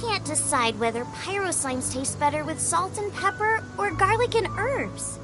can't decide whether pyro slimes taste better with salt and pepper or garlic and herbs.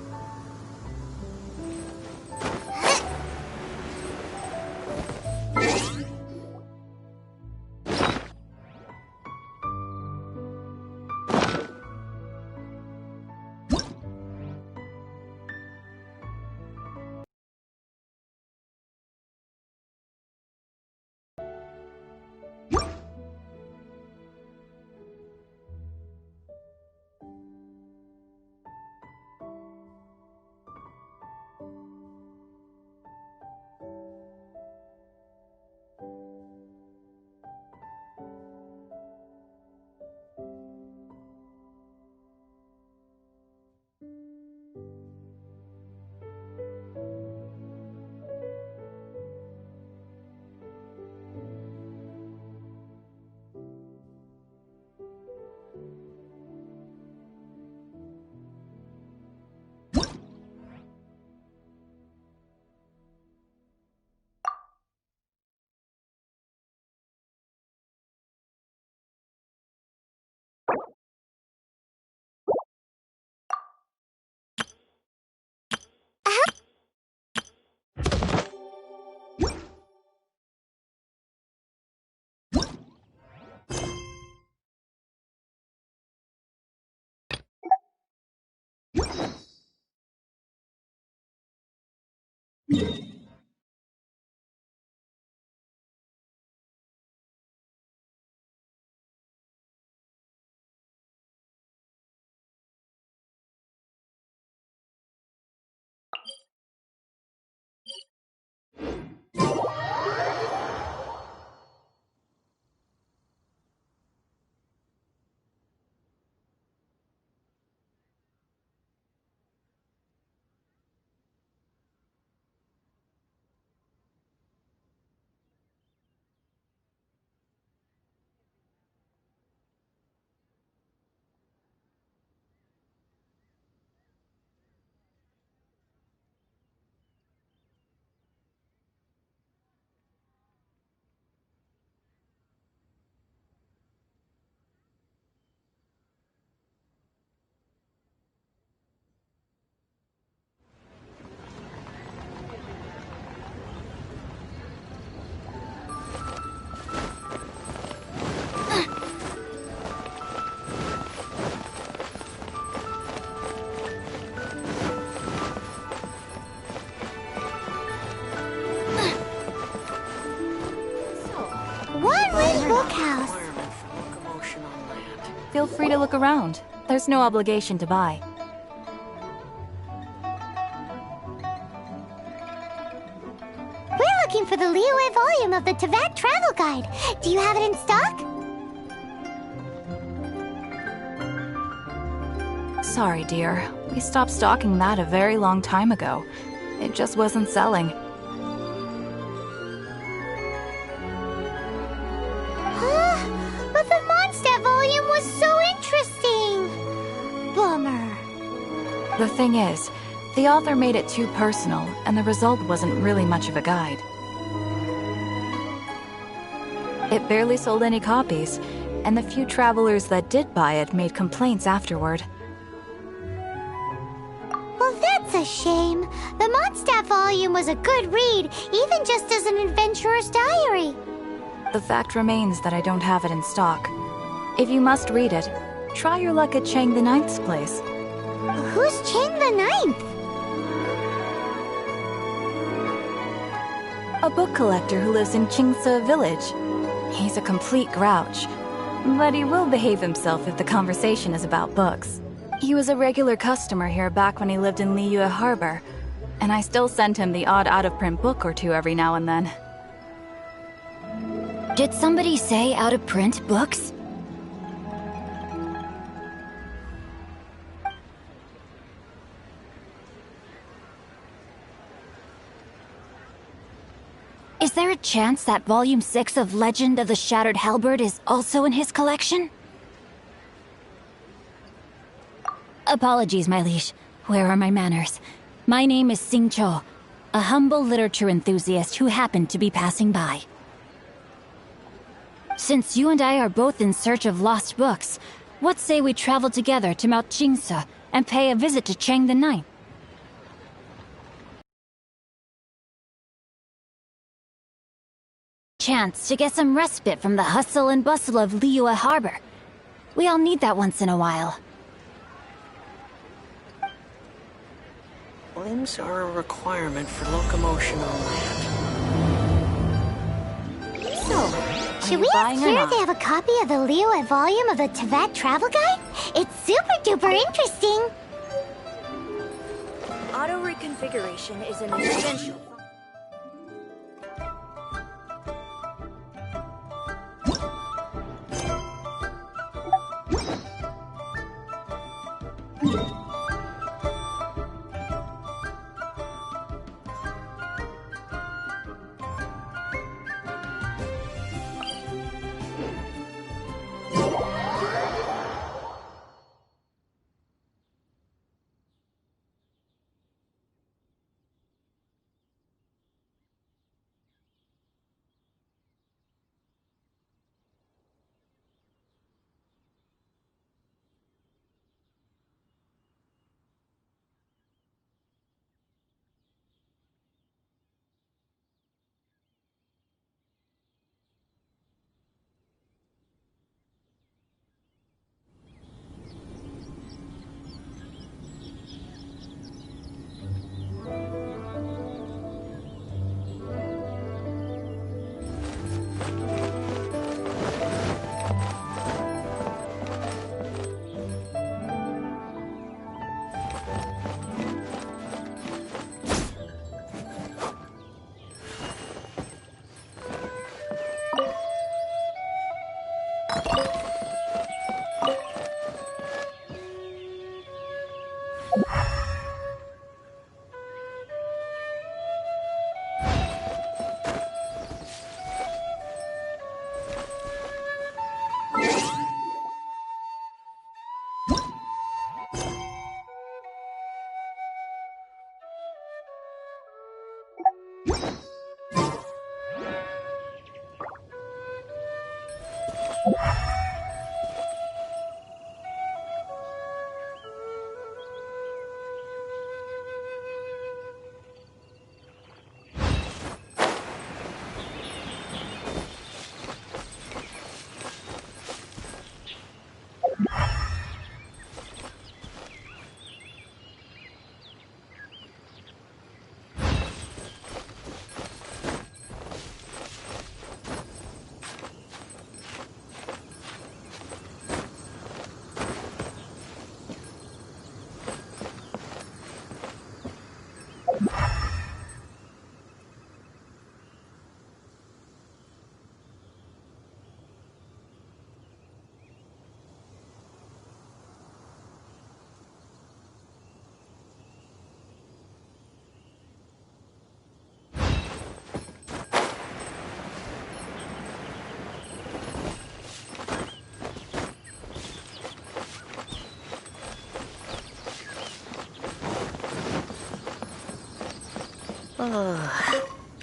Bookhouse. Feel free to look around. There's no obligation to buy. We're looking for the Liyue volume of the Teyvat Travel Guide. Do you have it in stock? Sorry, dear. We stopped stocking that a very long time ago. It just wasn't selling. But the Mondstadt volume was so interesting! Bummer. The thing is, the author made it too personal, and the result wasn't really much of a guide. It barely sold any copies, and the few travelers that did buy it made complaints afterward. Well, that's a shame. The Mondstadt volume was a good read, even just as an adventurer's diary. The fact remains that I don't have it in stock. If you must read it, try your luck at Chang the Ninth's place. Who's Chang the Ninth? A book collector who lives in Qingce village. He's a complete grouch, but he will behave himself if the conversation is about books. He was a regular customer here back when he lived in Liyue Harbor, and I still send him the odd out-of-print book or two every now and then. Did somebody say out-of-print books? Is there a chance that Volume 6 of Legend of the Shattered Halberd is also in his collection? Apologies, my liege. Where are my manners? My name is Xingqiu, a humble literature enthusiast who happened to be passing by. Since you and I are both in search of lost books, what say we travel together to Mount Jingse and pay a visit to Chang the Ninth? Chance to get some respite from the hustle and bustle of Liyue Harbor. We all need that once in a while. Limbs are a requirement for locomotion on land. So, should we ask here if they have a copy of the Liyue volume of the Teyvat Travel Guide? It's super duper interesting! Auto reconfiguration is an essential.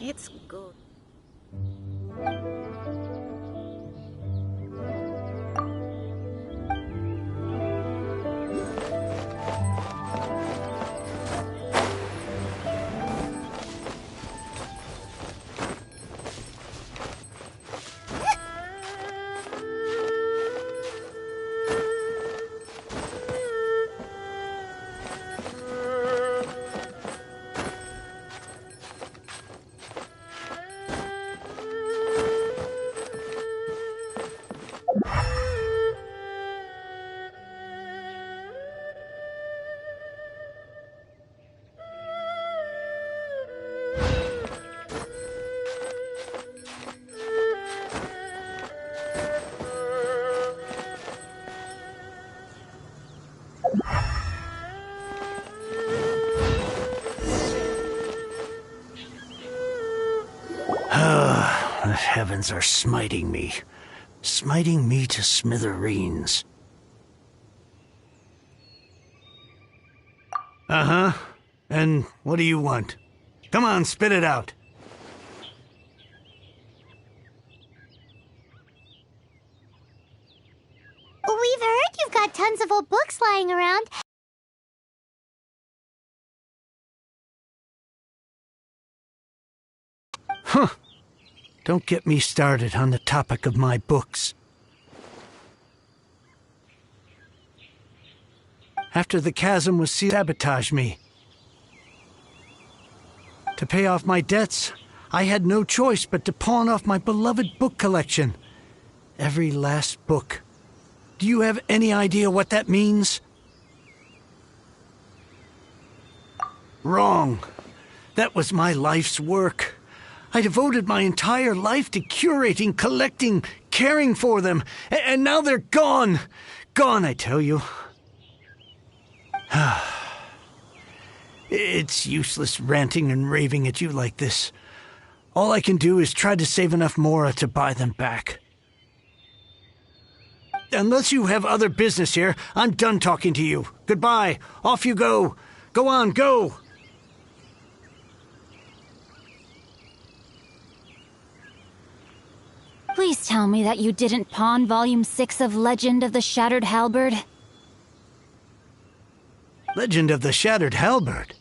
It's good. The heavens are smiting me to smithereens. Uh-huh. And what do you want? Come on, spit it out. old books lying around. Huh. Don't get me started on the topic of my books. After the chasm was sealed, sabotaged me. To pay off my debts, I had no choice but to pawn off my beloved book collection. Every last book. Do you have any idea what that means? Wrong. That was my life's work. I devoted my entire life to curating, collecting, caring for them, and now they're gone. Gone, I tell you. It's useless ranting and raving at you like this. All I can do is try to save enough Mora to buy them back. Unless you have other business here, I'm done talking to you. Goodbye. Off you go. Go on, go. Please tell me that you didn't pawn Volume 6 of Legend of the Shattered Halberd. Legend of the Shattered Halberd.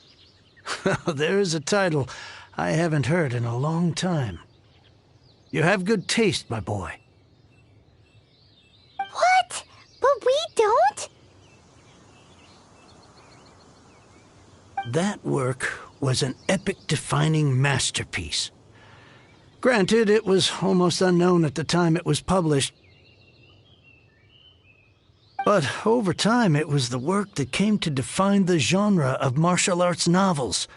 There is a title I haven't heard in a long time. You have good taste, my boy. What? But we don't? That work was an epic-defining masterpiece. Granted, it was almost unknown at the time it was published. But over time, it was the work that came to define the genre of martial arts novels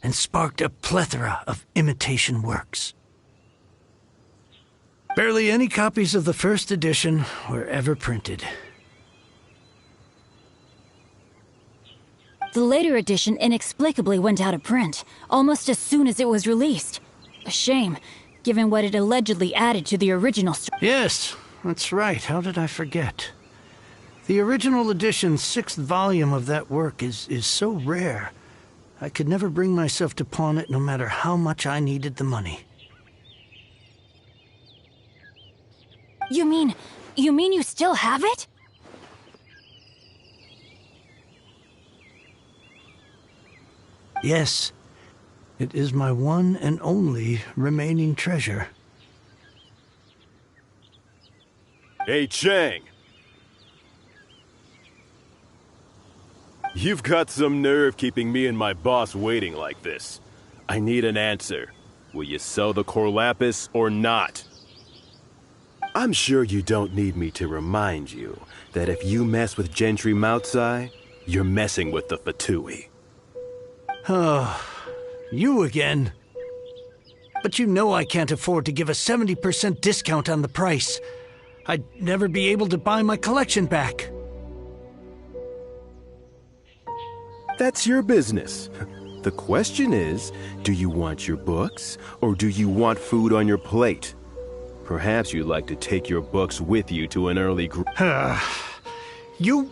and sparked a plethora of imitation works. Barely any copies of the first edition were ever printed. The later edition inexplicably went out of print, almost as soon as it was released. A shame, given what it allegedly added to the original story. Yes, that's right. How did I forget? The original edition's 6th volume of that work is so rare. I could never bring myself to pawn it no matter how much I needed the money. You mean you still have it? Yes, it is my one and only remaining treasure. Hey, Chang! You've got some nerve keeping me and my boss waiting like this. I need an answer. Will you sell the core lapis or not? I'm sure you don't need me to remind you that if you mess with Gentry Moutsai, you're messing with the Fatui. Oh, you again. But you know I can't afford to give a 70% discount on the price. I'd never be able to buy my collection back. That's your business. The question is, do you want your books, or do you want food on your plate? Perhaps you'd like to take your books with you to an early You...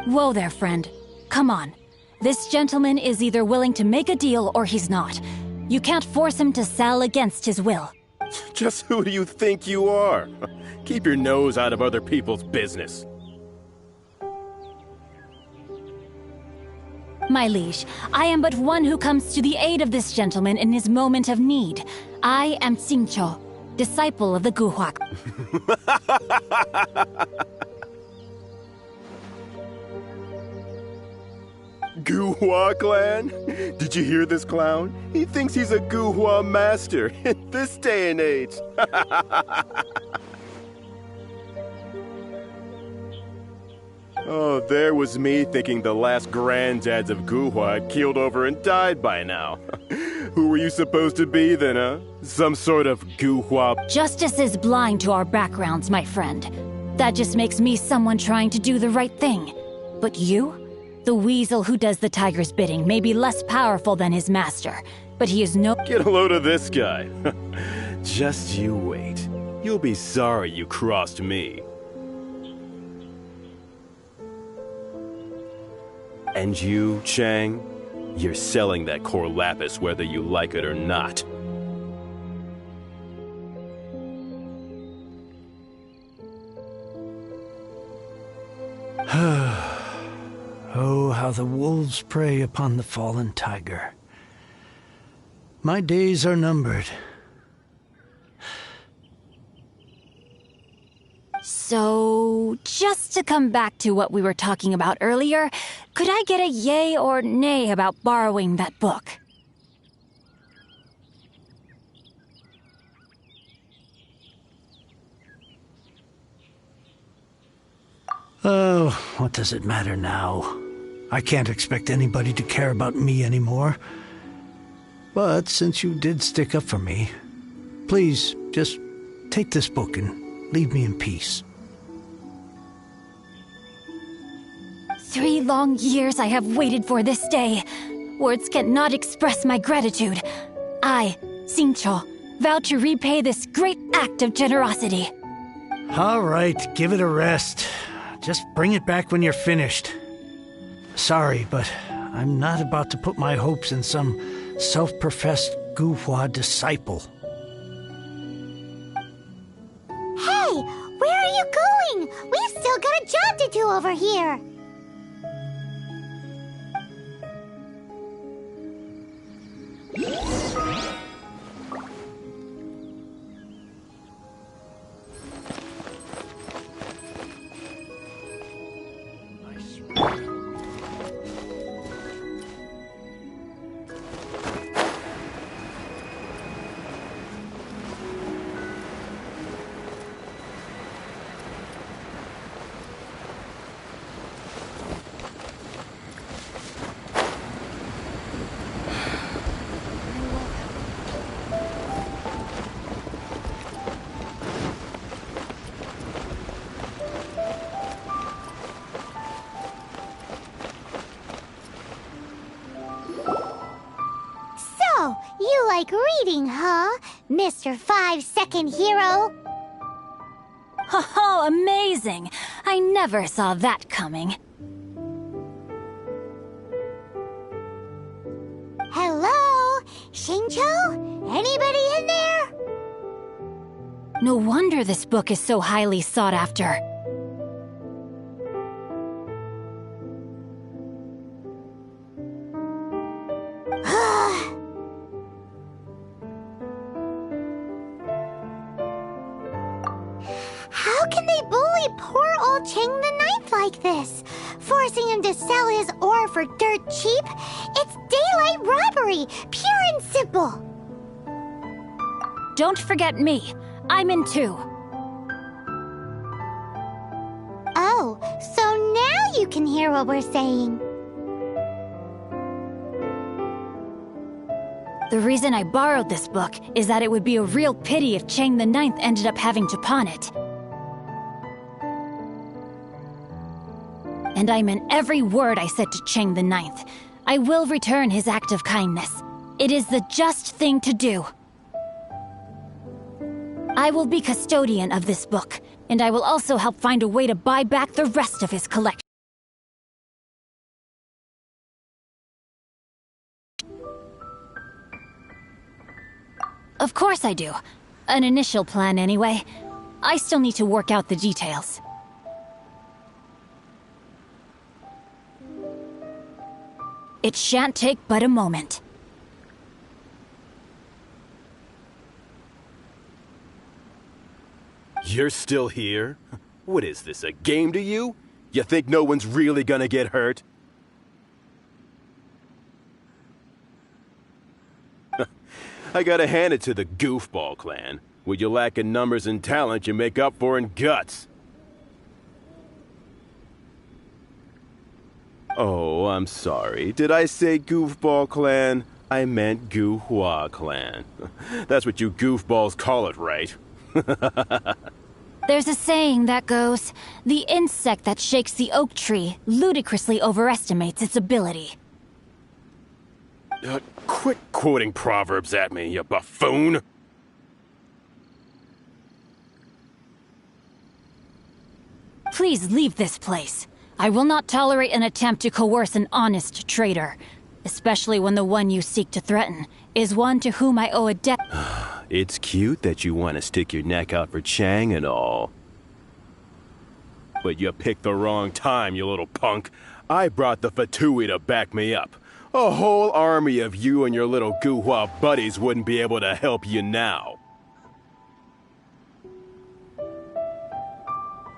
Whoa there, friend. Come on. This gentleman is either willing to make a deal or he's not. You can't force him to sell against his will. Just who do you think you are? Keep your nose out of other people's business. My liege, I am but one who comes to the aid of this gentleman in his moment of need. I am Xingqiu, disciple of the Guhua. Guhua clan? Did you hear this clown? He thinks he's a Guhua master in this day and age. Oh, there was me thinking the last granddads of Guhua had keeled over and died by now. Who were you supposed to be then, huh? Some sort of Guhua... Justice is blind to our backgrounds, my friend. That just makes me someone trying to do the right thing. But you? The weasel who does the tiger's bidding may be less powerful than his master, but he is no... Get a load of this guy. Just you wait. You'll be sorry you crossed me. And you, Chang, you're selling that core lapis whether you like it or not. Oh, how the wolves prey upon the fallen tiger. My days are numbered. So, just to come back to what we were talking about earlier, could I get a yay or nay about borrowing that book? Oh, what does it matter now? I can't expect anybody to care about me anymore. But since you did stick up for me, please just take this book and leave me in peace. 3 long years I have waited for this day. Words cannot express my gratitude. I, Xingqiu, vow to repay this great act of generosity. All right, give it a rest. Just bring it back when you're finished. Sorry, but I'm not about to put my hopes in some self-professed Guhua disciple. Hey, where are you going? We've still got a job to do over here. So, you like reading, huh, Mr. 5-second hero? Oh, amazing! I never saw that coming. Hello? Xingqiu? Anybody in there? No wonder this book is so highly sought after. How can they bully poor old Cheng the Ninth like this? Forcing him to sell his ore for dirt cheap? It's daylight robbery, pure and simple. Don't forget me. I'm in too. Oh, so now you can hear what we're saying. The reason I borrowed this book is that it would be a real pity if Cheng the Ninth ended up having to pawn it. And I meant every word I said to Cheng the Ninth. I will return his act of kindness. It is the just thing to do. I will be custodian of this book, and I will also help find a way to buy back the rest of his collection. Of course I do. An initial plan anyway. I still need to work out the details. It shan't take but a moment. You're still here? What is this, a game to you? You think no one's really gonna get hurt? I gotta hand it to the Goofball clan. What you lack in numbers and talent, you make up for in guts. Oh, I'm sorry. Did I say Goofball clan? I meant Guhua clan. That's what you goofballs call it, right? There's a saying that goes, the insect that shakes the oak tree ludicrously overestimates its ability. Quit quoting proverbs at me, you buffoon! Please leave this place. I will not tolerate an attempt to coerce an honest trader, especially when the one you seek to threaten is one to whom I owe a debt. It's cute that you want to stick your neck out for Chang and all. But you picked the wrong time, you little punk. I brought the Fatui to back me up. A whole army of you and your little Guhua buddies wouldn't be able to help you now.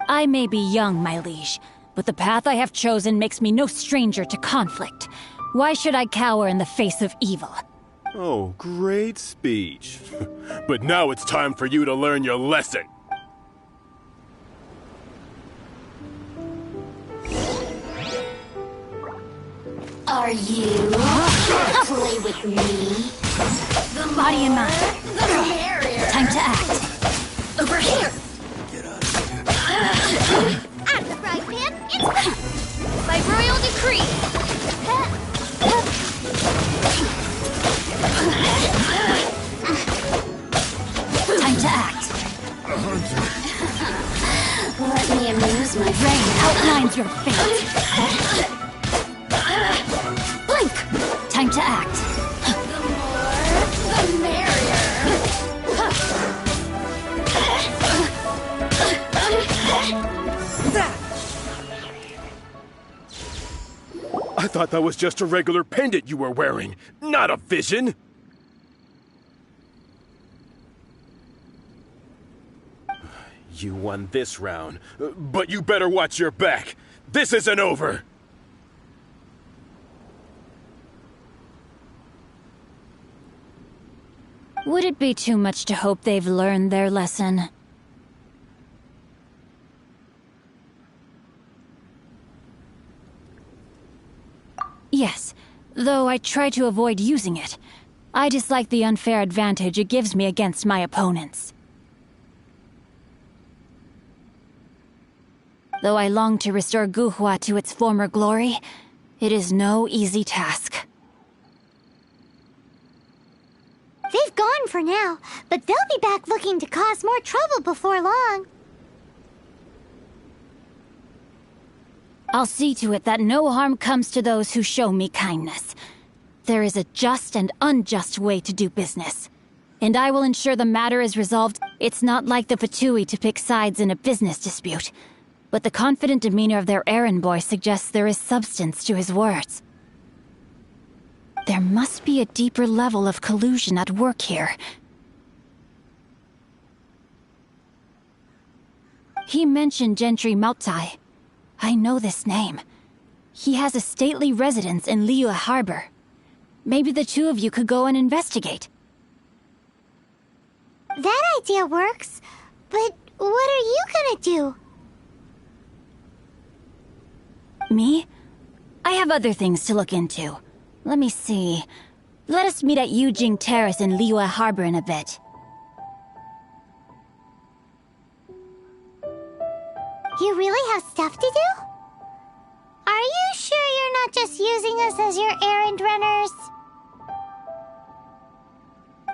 I may be young, my liege, but the path I have chosen makes me no stranger to conflict. Why should I cower in the face of evil? Oh, great speech. But now it's time for you to learn your lesson. Are you gonna play with me? The body and mind. The merrier. Time to act. Over here. Out of the frying pan, it's back. By royal decree. Time to act. Let me amuse my Rain outlines your fate. Blink. Time to act. The more, the merrier. I thought that was just a regular pendant you were wearing, not a vision. You won this round, but you better watch your back. This isn't over. Would it be too much to hope they've learned their lesson? Yes, though I try to avoid using it. I dislike the unfair advantage it gives me against my opponents. Though I long to restore Guhua to its former glory, it is no easy task. They've gone for now, but they'll be back looking to cause more trouble before long. I'll see to it that no harm comes to those who show me kindness. There is a just and unjust way to do business, and I will ensure the matter is resolved. It's not like the Fatui to pick sides in a business dispute, but the confident demeanor of their errand boy suggests there is substance to his words. There must be a deeper level of collusion at work here. He mentioned Gentry Maotai. I know this name. He has a stately residence in Liyue Harbor. Maybe the two of you could go and investigate. That idea works, but what are you gonna do? Me? I have other things to look into. Let me see. Let us meet at Yujing Terrace in Liyue Harbor in a bit. You really have stuff to do? Are you sure you're not just using us as your errand runners?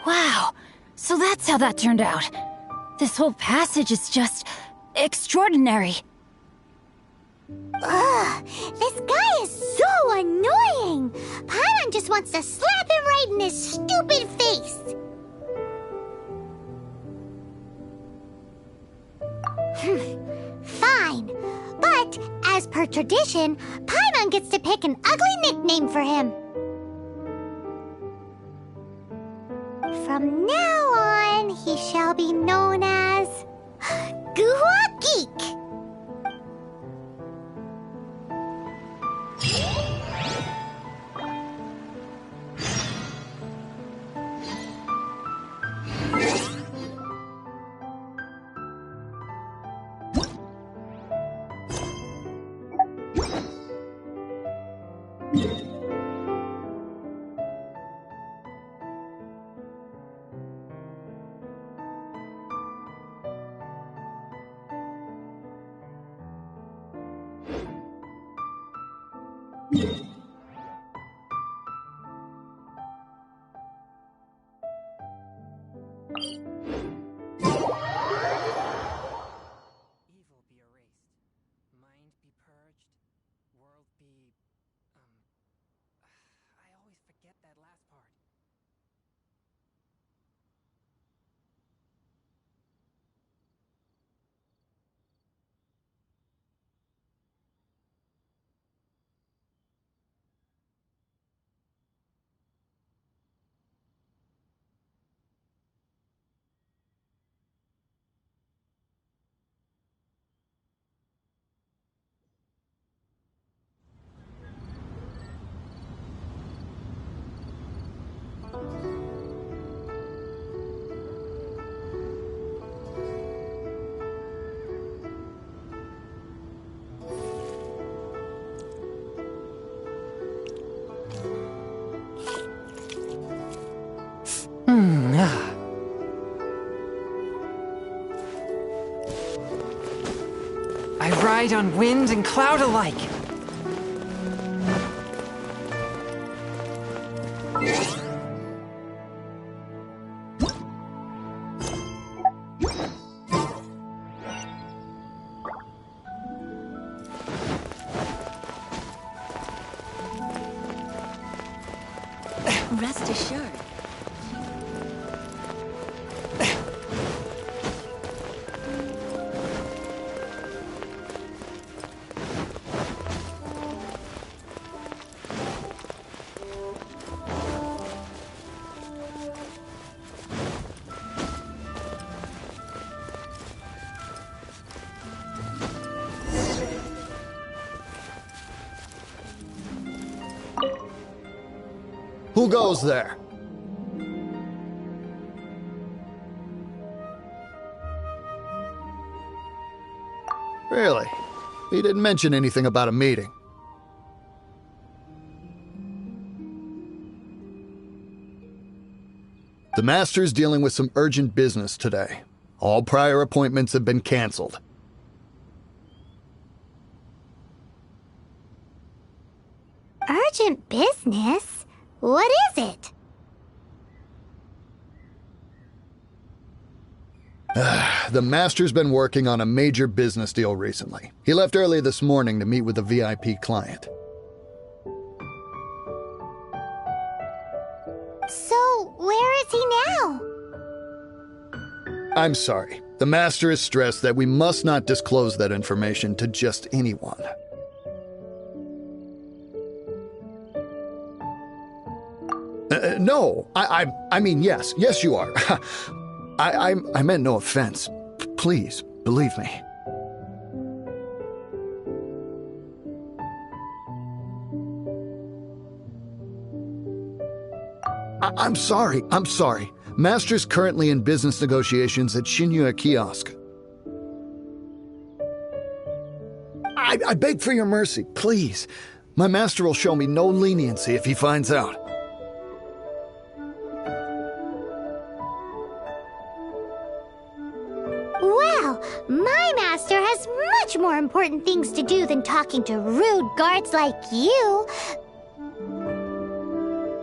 Wow, so that's how that turned out. This whole passage is just extraordinary. Ugh, this guy is so annoying! Paimon just wants to slap him right in his stupid face! Fine, but as per tradition, Paimon gets to pick an ugly nickname for him. From now on, he shall be known as Guhua Geek. Evil be erased, mind be purged, world be, I always forget that last part. ride on wind and cloud alike. Rest assured. Who goes there? Really? He didn't mention anything about a meeting. The Master's dealing with some urgent business today. All prior appointments have been canceled. Urgent business? What is it? The Master's been working on a major business deal recently. He left early this morning to meet with a VIP client. So, where is he now? I'm sorry. The Master is stressed that we must not disclose that information to just anyone. No, I mean, yes, you are. I meant no offense. Please, believe me. I'm sorry. Master's currently in business negotiations at Shinya Kiosk. I beg for your mercy, please. My master will show me no leniency if he finds out. Well, my master has much more important things to do than talking to rude guards like you.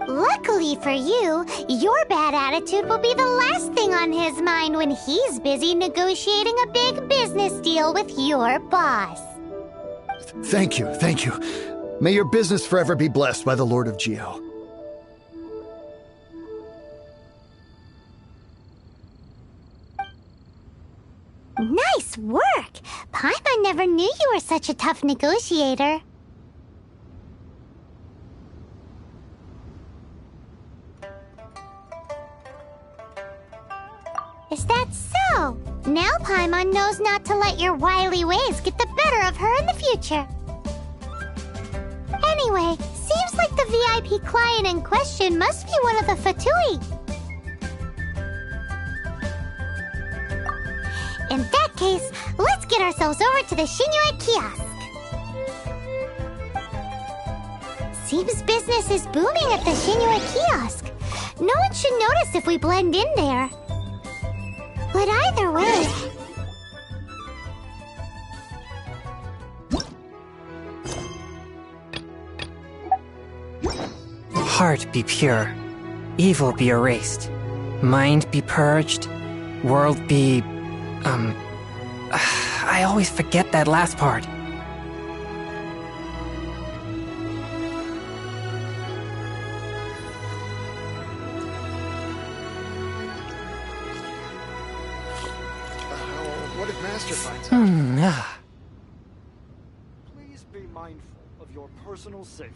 Luckily for you, your bad attitude will be the last thing on his mind when he's busy negotiating a big business deal with your boss. Thank you. May your business forever be blessed by the Lord of Geo. Nice work! Paimon never knew you were such a tough negotiator. Is that so? Now Paimon knows not to let your wily ways get the better of her in the future. Anyway, seems like the VIP client in question must be one of the Fatui. In that case, let's get ourselves over to the Shinue Kiosk. Seems business is booming at the Shinue Kiosk. No one should notice if we blend in there. But either way... Heart be pure, evil be erased, mind be purged, world be... I always forget that last part. What if Master finds out? Please be mindful of your personal safety.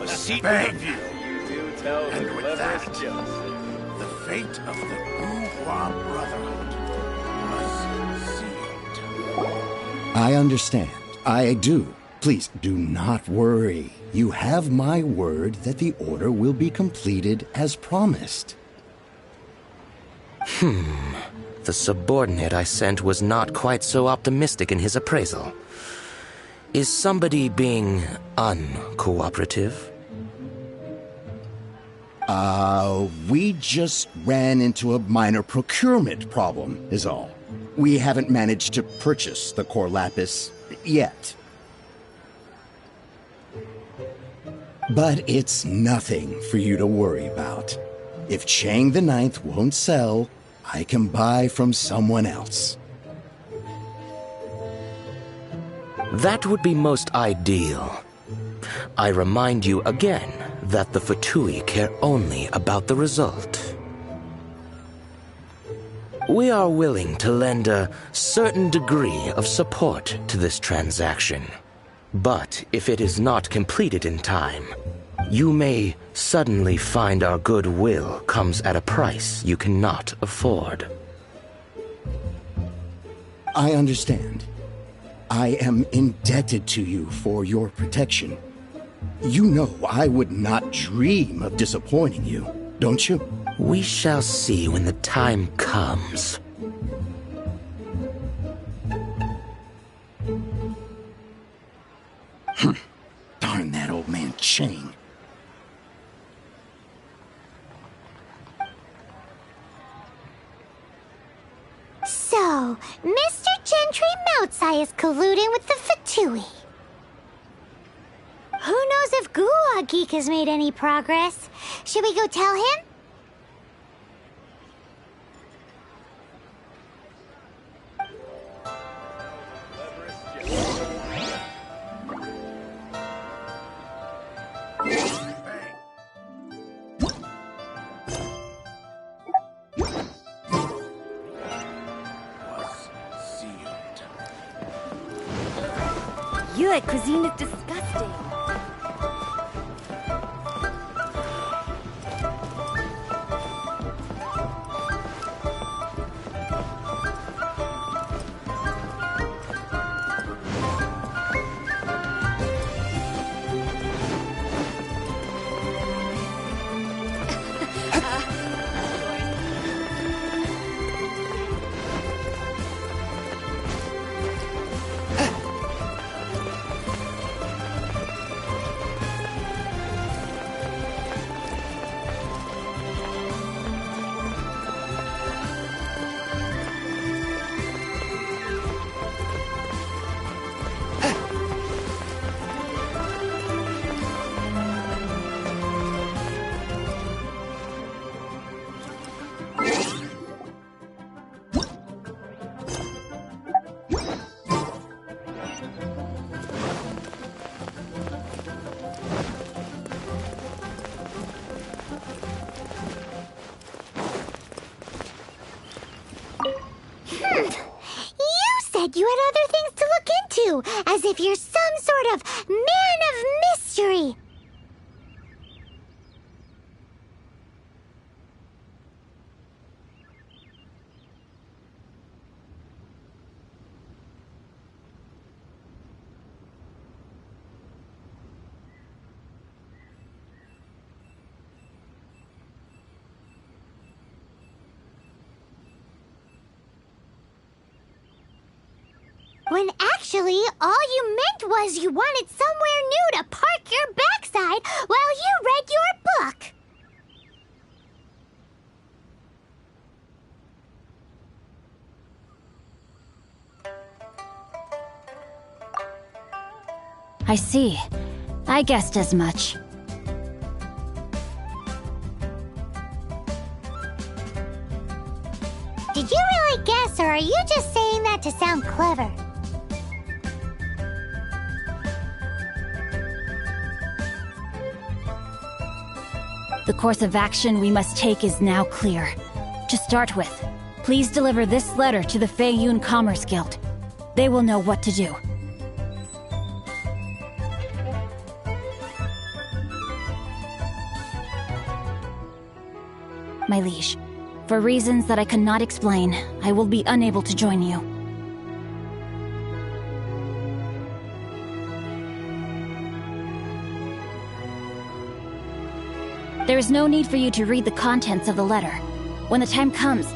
a seat Bang. with a view. And with that, the fate of the Bourgeois Brotherhood was sealed. I understand. I do. Please, do not worry. You have my word that the order will be completed as promised. The subordinate I sent was not quite so optimistic in his appraisal. Is somebody being uncooperative? We just ran into a minor procurement problem, is all. We haven't managed to purchase the core lapis yet. But it's nothing for you to worry about. If Chang the Ninth won't sell, I can buy from someone else. That would be most ideal. I remind you again that the Fatui care only about the result. We are willing to lend a certain degree of support to this transaction. But if it is not completed in time, you may suddenly find our goodwill comes at a price you cannot afford. I understand. I am indebted to you for your protection. You know I would not dream of disappointing you, don't you? We shall see when the time comes. Darn that old man Chang. So, Mr. Gentry Moutsai is colluding with the Fatui. Who knows if Gua Geek has made any progress? Should we go tell him? Your cuisine is disgusting. You had other things to look into, as if you're some sort of man of mystery. When actually, all you meant was you wanted somewhere new to park your backside while you read your book. I see. I guessed as much. Did you really guess, or are you just saying that to sound clever? The course of action we must take is now clear. To start with, please deliver this letter to the Feiyun Commerce Guild. They will know what to do. my liege. For reasons that I cannot explain, I will be unable to join you. There is no need for you to read the contents of the letter. When the time comes...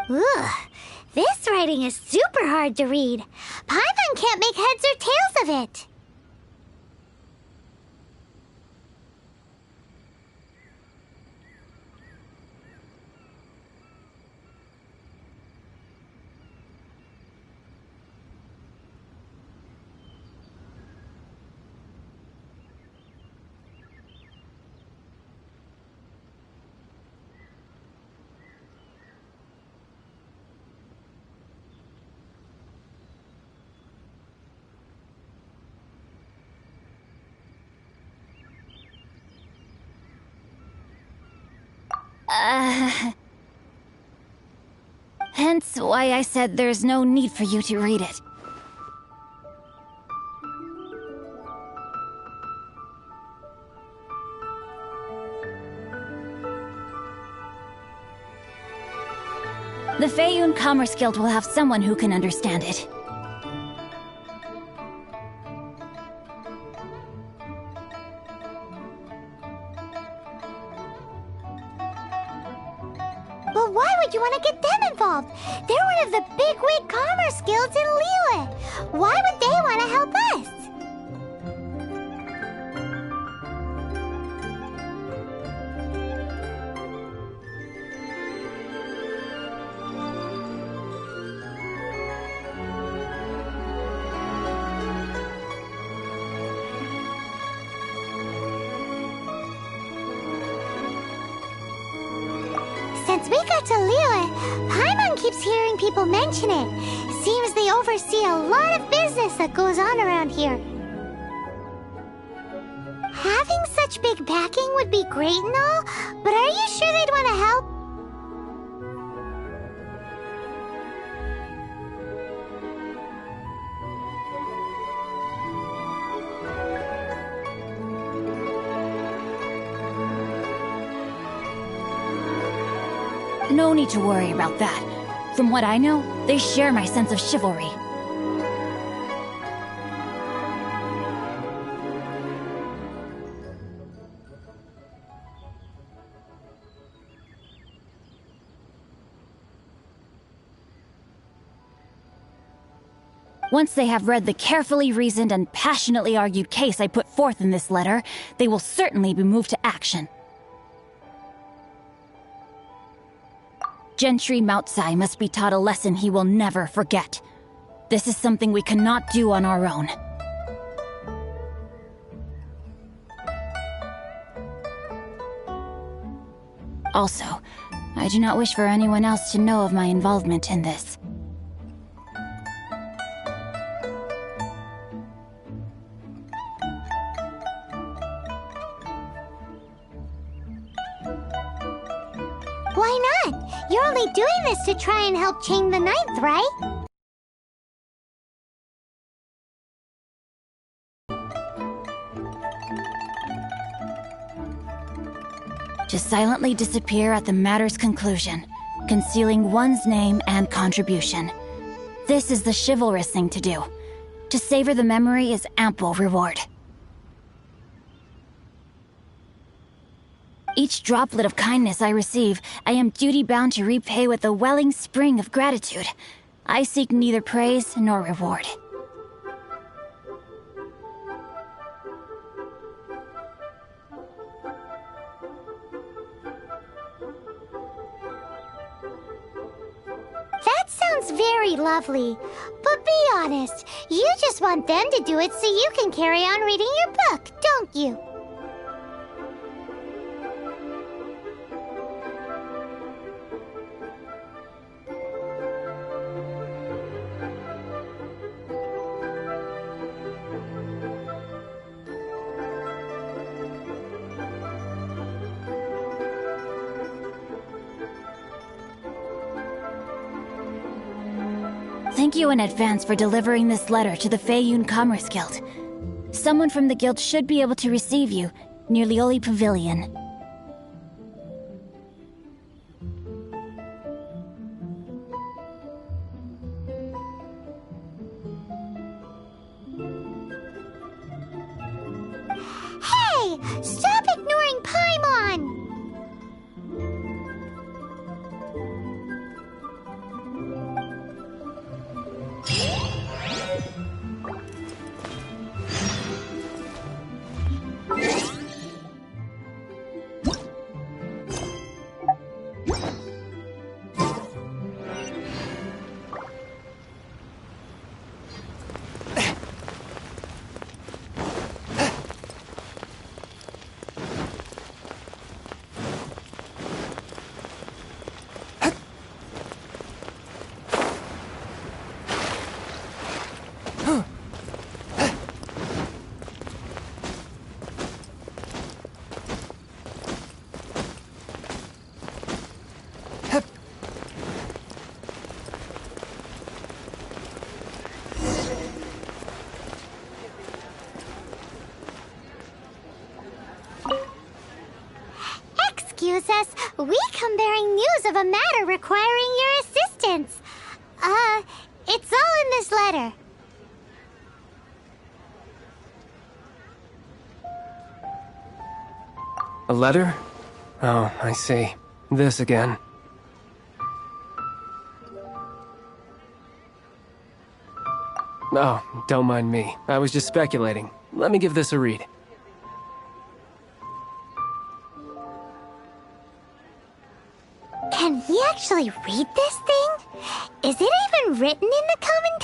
Ugh, this writing is super hard to read. Paimon can't make heads or tails of it. Hence why I said there's no need for you to read it. The Feiyun Commerce Guild will have someone who can understand it. But why would you want to get them involved? They're one of the bigwig commerce guilds in Liyue. Why would they want to help us? Since we got to Liyue, Paimon keeps hearing people mention it. Seems they oversee a lot of business that goes on around here. Having such big backing would be great and all, but are you sure they'd want to help? No need to worry about that. From what I know, they share my sense of chivalry. Once they have read the carefully reasoned and passionately argued case I put forth in this letter, they will certainly be moved to action. Gentry Moutsai must be taught a lesson he will never forget. This is something we cannot do on our own. Also, I do not wish for anyone else to know of my involvement in this. Why not? You're only doing this to try and help Chang the Ninth, right? To silently disappear at the matter's conclusion, concealing one's name and contribution. This is the chivalrous thing to do. To savor the memory is ample reward. Each droplet of kindness I receive, I am duty-bound to repay with a welling spring of gratitude. I seek neither praise nor reward. That sounds very lovely. But be honest, you just want them to do it so you can carry on reading your book, don't you? Thank you in advance for delivering this letter to the Feiyun Commerce Guild. Someone from the guild should be able to receive you near Lioli Pavilion. Hey! Stop ignoring Paimon! Excuse us, we come bearing news of a matter requiring your assistance. It's all in this letter. A letter? Oh, I see. This again. Oh, don't mind me. I was just speculating. Let me give this a read. Can we actually read this thing? Is it even written in the common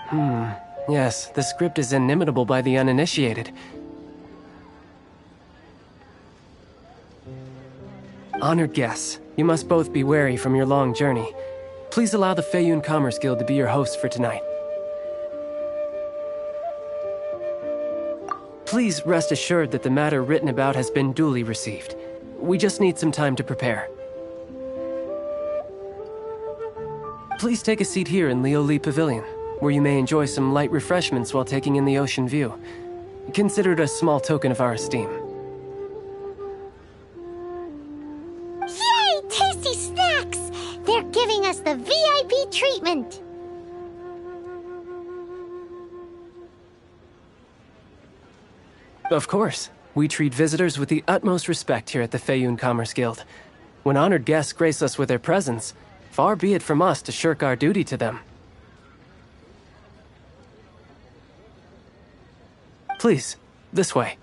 tongue? Yes, the script is inimitable by the uninitiated. Honored guests, you must both be wary from your long journey. Please allow the Feiyun Commerce Guild to be your host for tonight. Please rest assured that the matter written about has been duly received. We just need some time to prepare. Please take a seat here in Lioli Pavilion, where you may enjoy some light refreshments while taking in the ocean view. Consider it a small token of our esteem. Yay! Tasty snacks! They're giving us the VIP treatment! Of course. We treat visitors with the utmost respect here at the Feiyun Commerce Guild. When honored guests grace us with their presence, far be it from us to shirk our duty to them. Please, this way.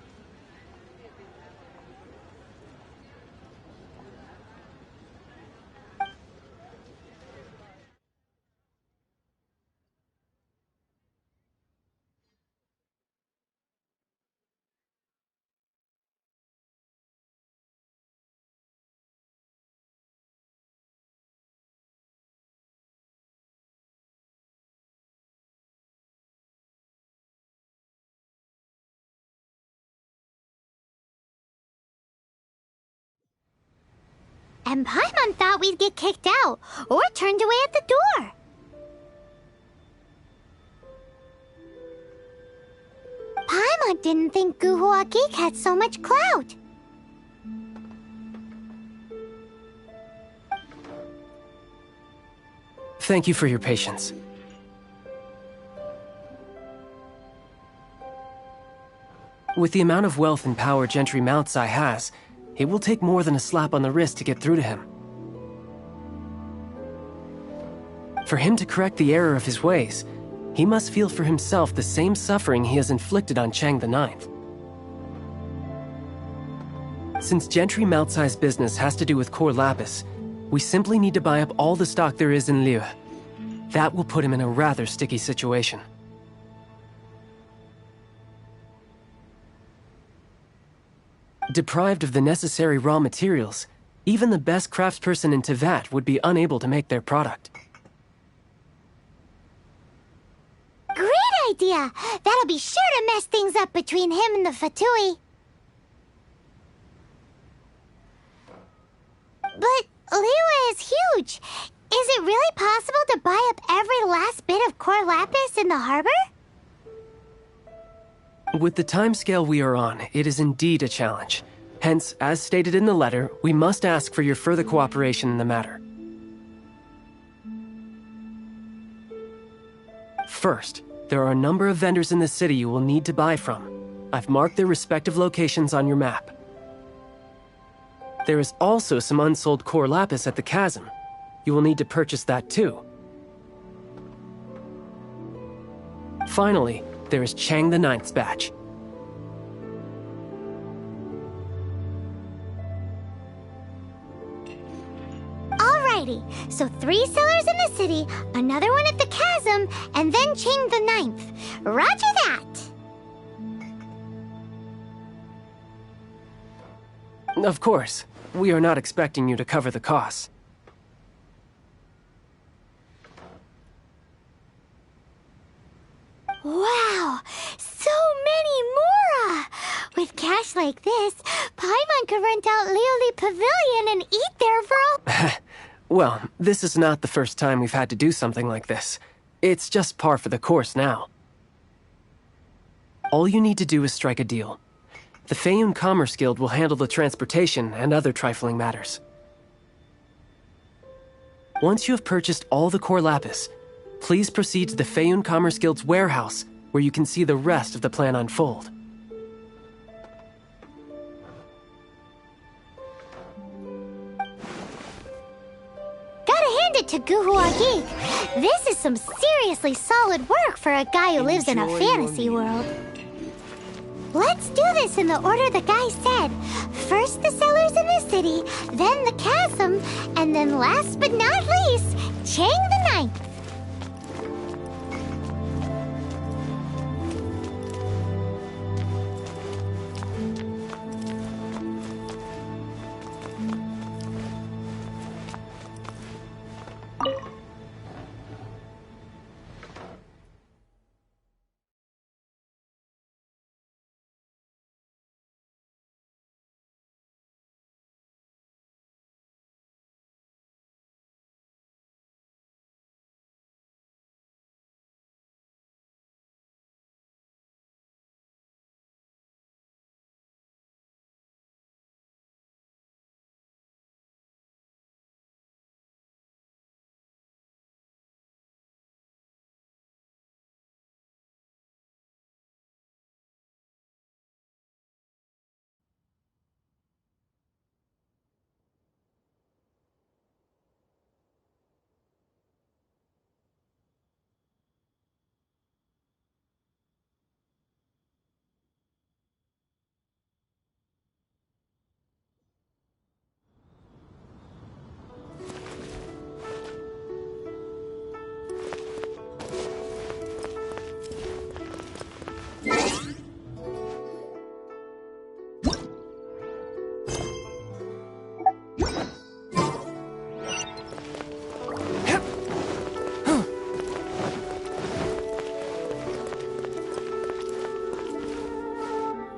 And Paimon thought we'd get kicked out, or turned away at the door. Paimon didn't think Guhua Geek had so much clout. Thank you for your patience. With the amount of wealth and power Gentry Moutsai has, it will take more than a slap on the wrist to get through to him. For him to correct the error of his ways, he must feel for himself the same suffering he has inflicted on Chang the Ninth. Since Gentry Moutsai's business has to do with core lapis, we simply need to buy up all the stock there is in Liu. That will put him in a rather sticky situation. Deprived of the necessary raw materials, even the best craftsperson in Teyvat would be unable to make their product. Great idea! That'll be sure to mess things up between him and the Fatui. But Liu huge. Is it really possible to buy up every last bit of core lapis in the harbor? With the timescale we are on, it is indeed a challenge. Hence, as stated in the letter, we must ask for your further cooperation in the matter. First, there are a number of vendors in the city you will need to buy from. I've marked their respective locations on your map. There is also some unsold core lapis at the chasm. You will need to purchase that too. Finally, there is Chang the Ninth's batch. Alrighty, so 3 sellers in the city, another one at the chasm, and then Chang the Ninth. Roger that! Of course, we are not expecting you to cover the costs. Wow, so many more! With cash like this, Paimon could rent out Lioli Pavilion and eat there for all... Well, this is not the first time we've had to do something like this. It's just par for the course now. All you need to do is strike a deal. The Feiyun Commerce Guild will handle the transportation and other trifling matters. Once you have purchased all the core lapis, please proceed to the Feiyun Commerce Guild's warehouse, where you can see the rest of the plan unfold. Gotta hand it to Guhua Geek. This is some seriously solid work for a guy who lives in a fantasy world. Let's do this in the order the guy said. First the sellers in the city, then the chasm, and then last but not least, Chang the Ninth.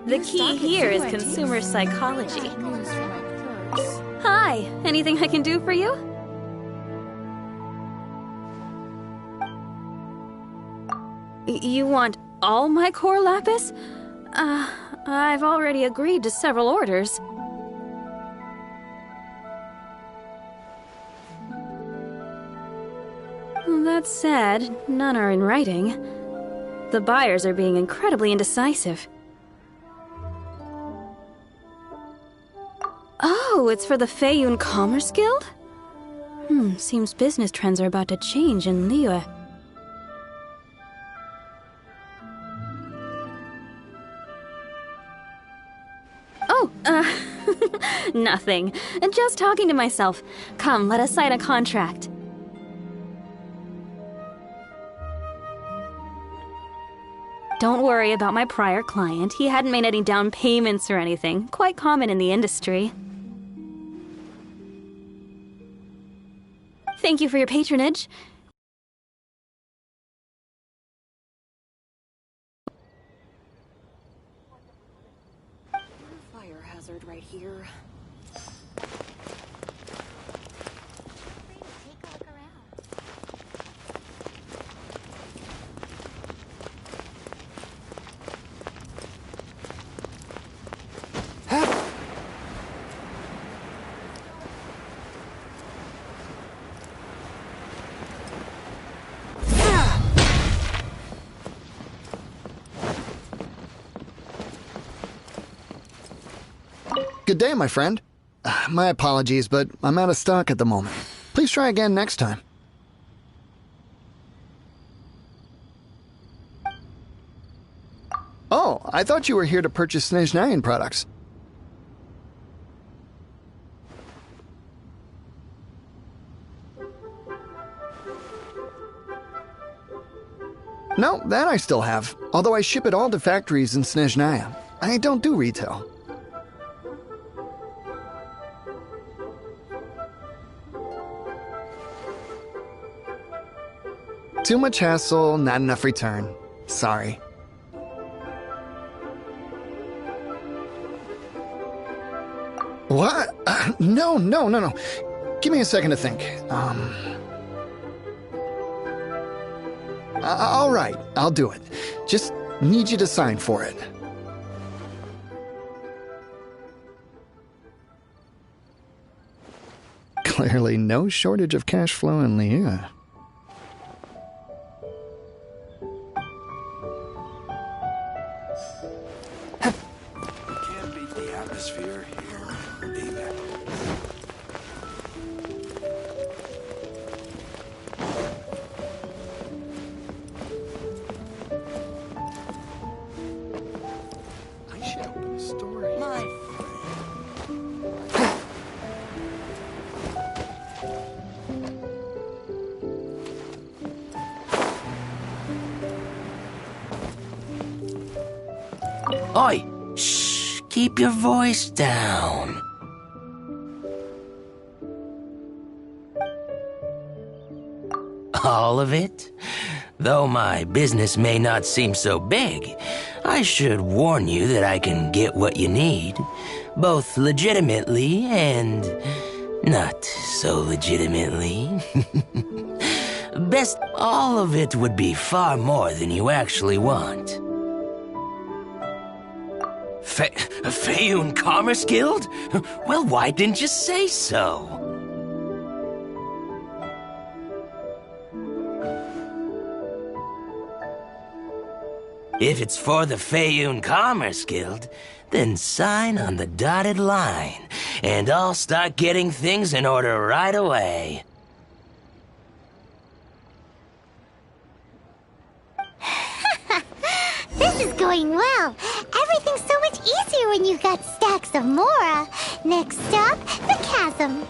The key here is consumer psychology. Hi, anything I can do for you? You want all my core lapis? I've already agreed to several orders. That said, none are in writing. The buyers are being incredibly indecisive. Oh, it's for the Feiyun Commerce Guild? Seems business trends are about to change in Liyue. Oh, nothing. Just talking to myself. Come, let us sign a contract. Don't worry about my prior client. He hadn't made any down payments or anything. Quite common in the industry. Thank you for your patronage. Fire hazard right here. Good day, my friend. My apologies, but I'm out of stock at the moment. Please try again next time. Oh, I thought you were here to purchase Snezhnayan products. No, that I still have. Although I ship it all to factories in Snezhnaya. I don't do retail. Too much hassle, not enough return. Sorry. What? No. Give me a second to think. All right, I'll do it. Just need you to sign for it. Clearly no shortage of cash flow in Liyue. Can't beat the atmosphere here, baby. I should open a store here. Oi! Shh! Keep your voice down. All of it? Though my business may not seem so big, I should warn you that I can get what you need, both legitimately and not so legitimately. Best, all of it would be far more than you actually want. Feiyun Commerce Guild? Well, why didn't you say so? If it's for the Feiyun Commerce Guild, then sign on the dotted line, and I'll start getting things in order right away. This is going well. Everything's so much easier when you've got stacks of Mora. Next stop, the chasm.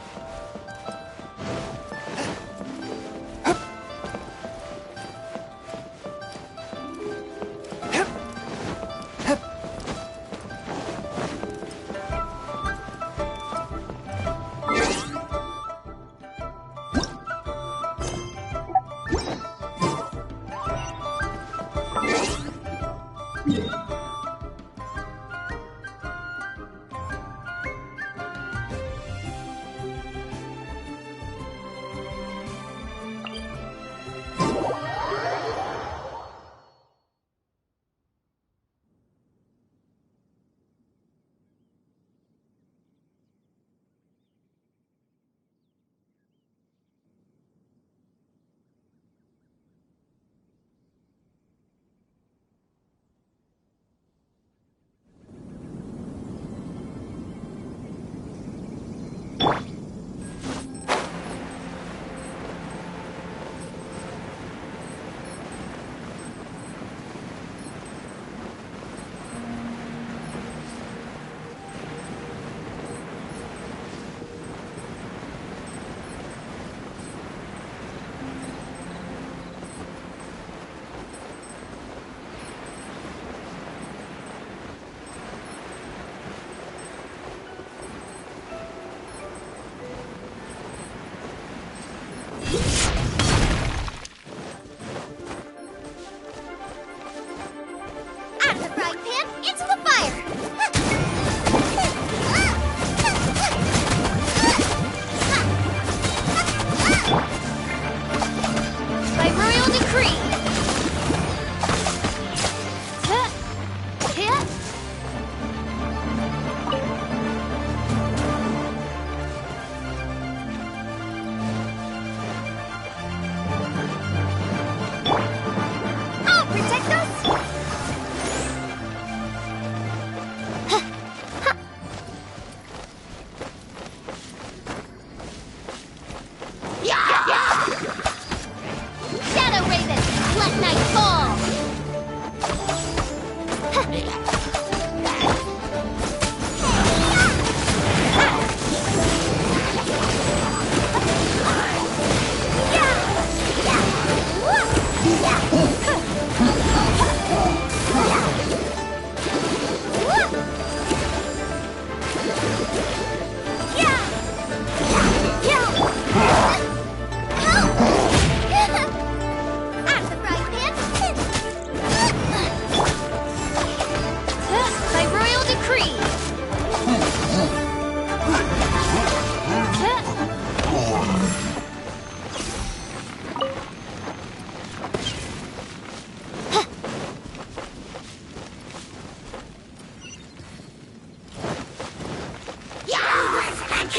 A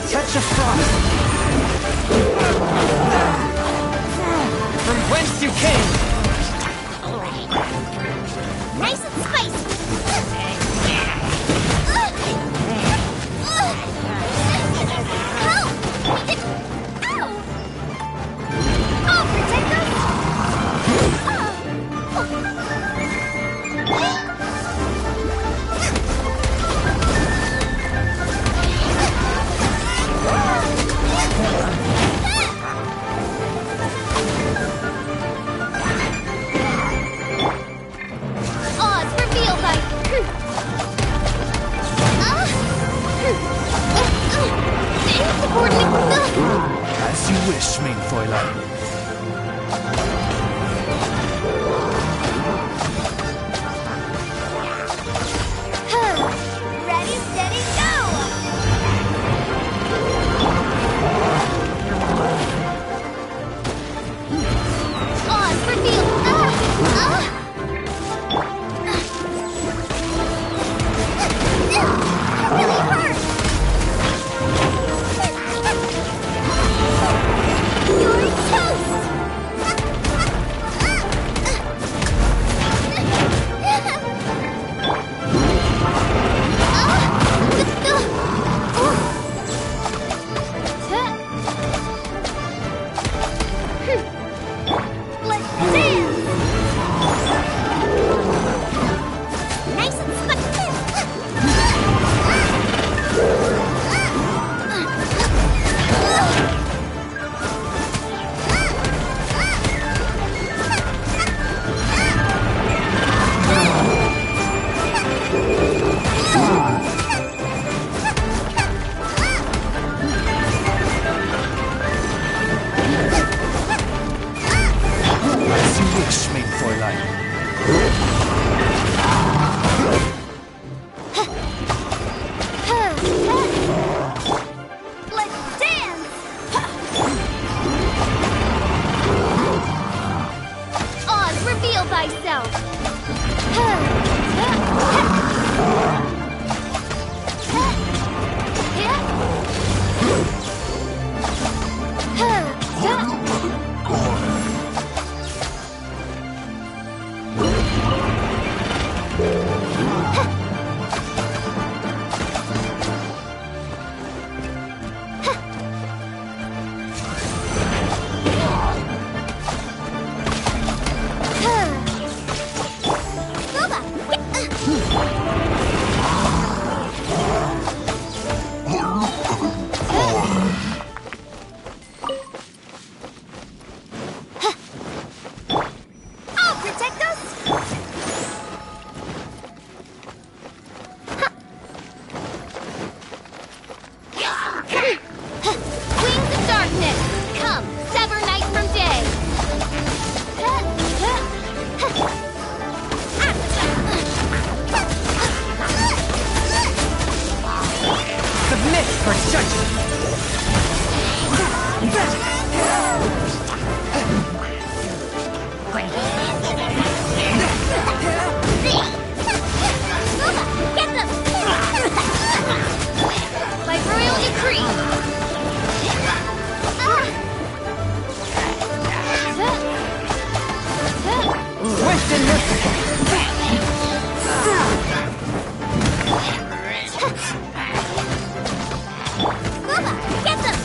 touch of frost. From whence you came. Nice and spicy. I'll protect us. Odds reveal thy. As you wish, mein Fräulein. Ready, steady, go! Odds reveal. That really hurt. You're toast. Let's dance. Nice and As you wish, mein Fräulein. Let's dance. Oz, reveal thyself. I'll protect us. Wings of darkness, come, sever night from day. Submit for judgment. Get them! By royal decree. Swift and merciful. Get them!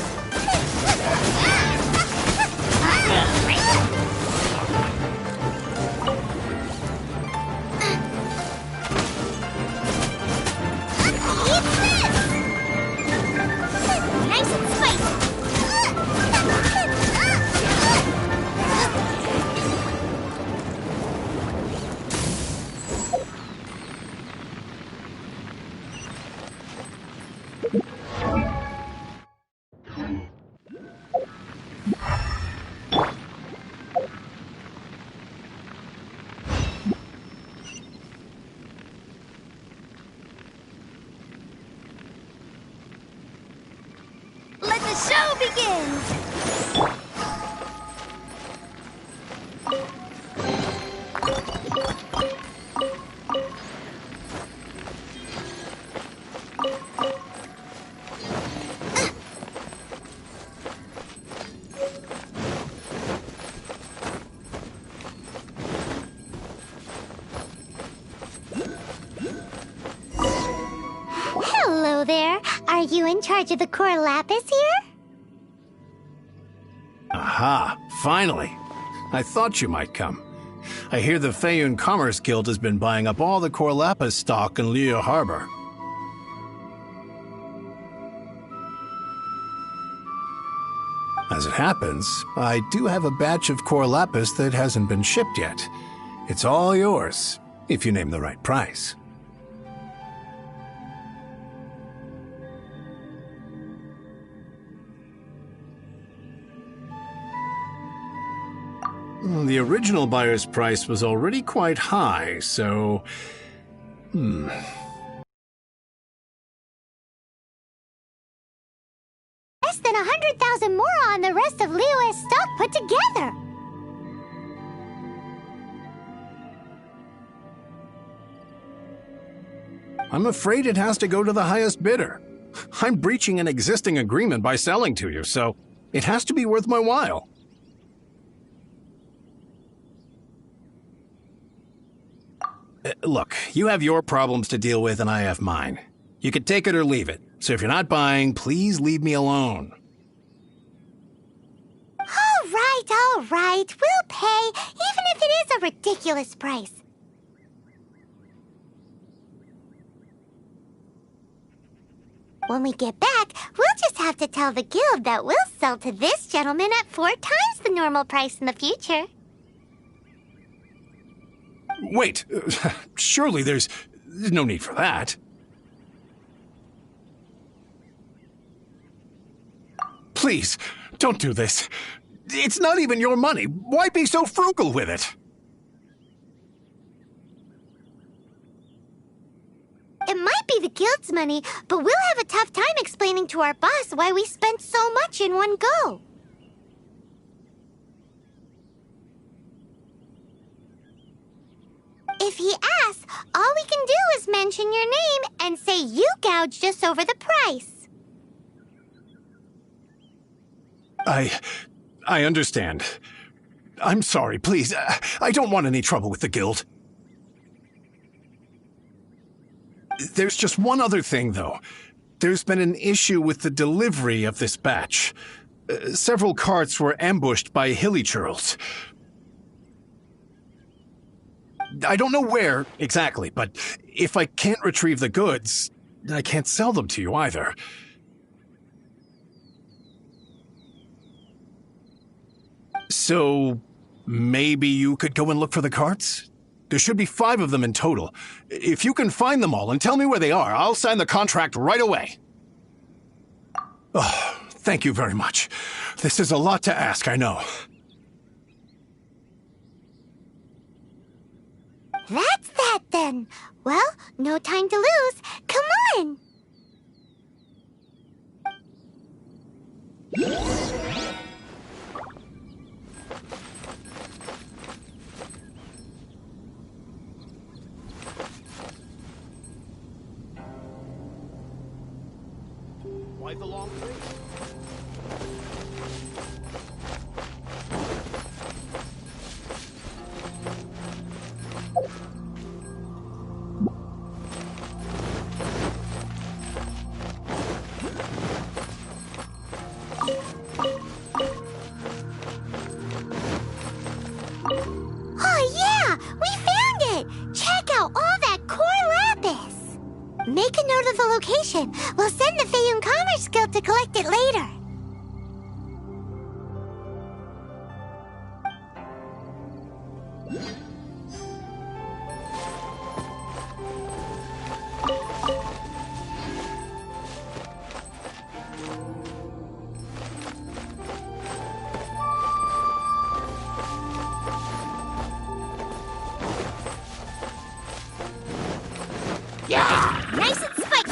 Nice and spicy. Let the show begin! Are you in charge of the core lapis here? Aha, finally. I thought you might come. I hear the Feiyun Commerce Guild has been buying up all the core lapis stock in Liyue Harbor. As it happens, I do have a batch of core lapis that hasn't been shipped yet. It's all yours, if you name the right price. The original buyer's price was already quite high, so... Less than 100,000 more on the rest of Liyue's stock put together. I'm afraid it has to go to the highest bidder. I'm breaching an existing agreement by selling to you, so it has to be worth my while. Look, you have your problems to deal with and I have mine. You can take it or leave it. So if you're not buying, please leave me alone. All right. We'll pay, even if it is a ridiculous price. When we get back, we'll just have to tell the guild that we'll sell to this gentleman at 4 times the normal price in the future. Wait, surely there's no need for that. Please, don't do this. It's not even your money. Why be so frugal with it? It might be the guild's money, but we'll have a tough time explaining to our boss why we spent so much in one go. If he asks, all we can do is mention your name and say you gouged us over the price. I understand. I'm sorry, please. I don't want any trouble with the guild. There's just one other thing, though. There's been an issue with the delivery of this batch. Several carts were ambushed by hilly churls. I don't know where exactly, but if I can't retrieve the goods, I can't sell them to you either. So, maybe you could go and look for the carts? There should be 5 of them in total. If you can find them all and tell me where they are, I'll sign the contract right away. Oh, thank you very much. This is a lot to ask, I know. That's that then. Well, no time to lose. Come on! Why the long wait? Oh yeah! We found it! Check out all that core lapis! Make a note of the location. We'll send the Feiyun Commerce Guild to collect it later. Nice and spiked.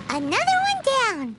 Another one down.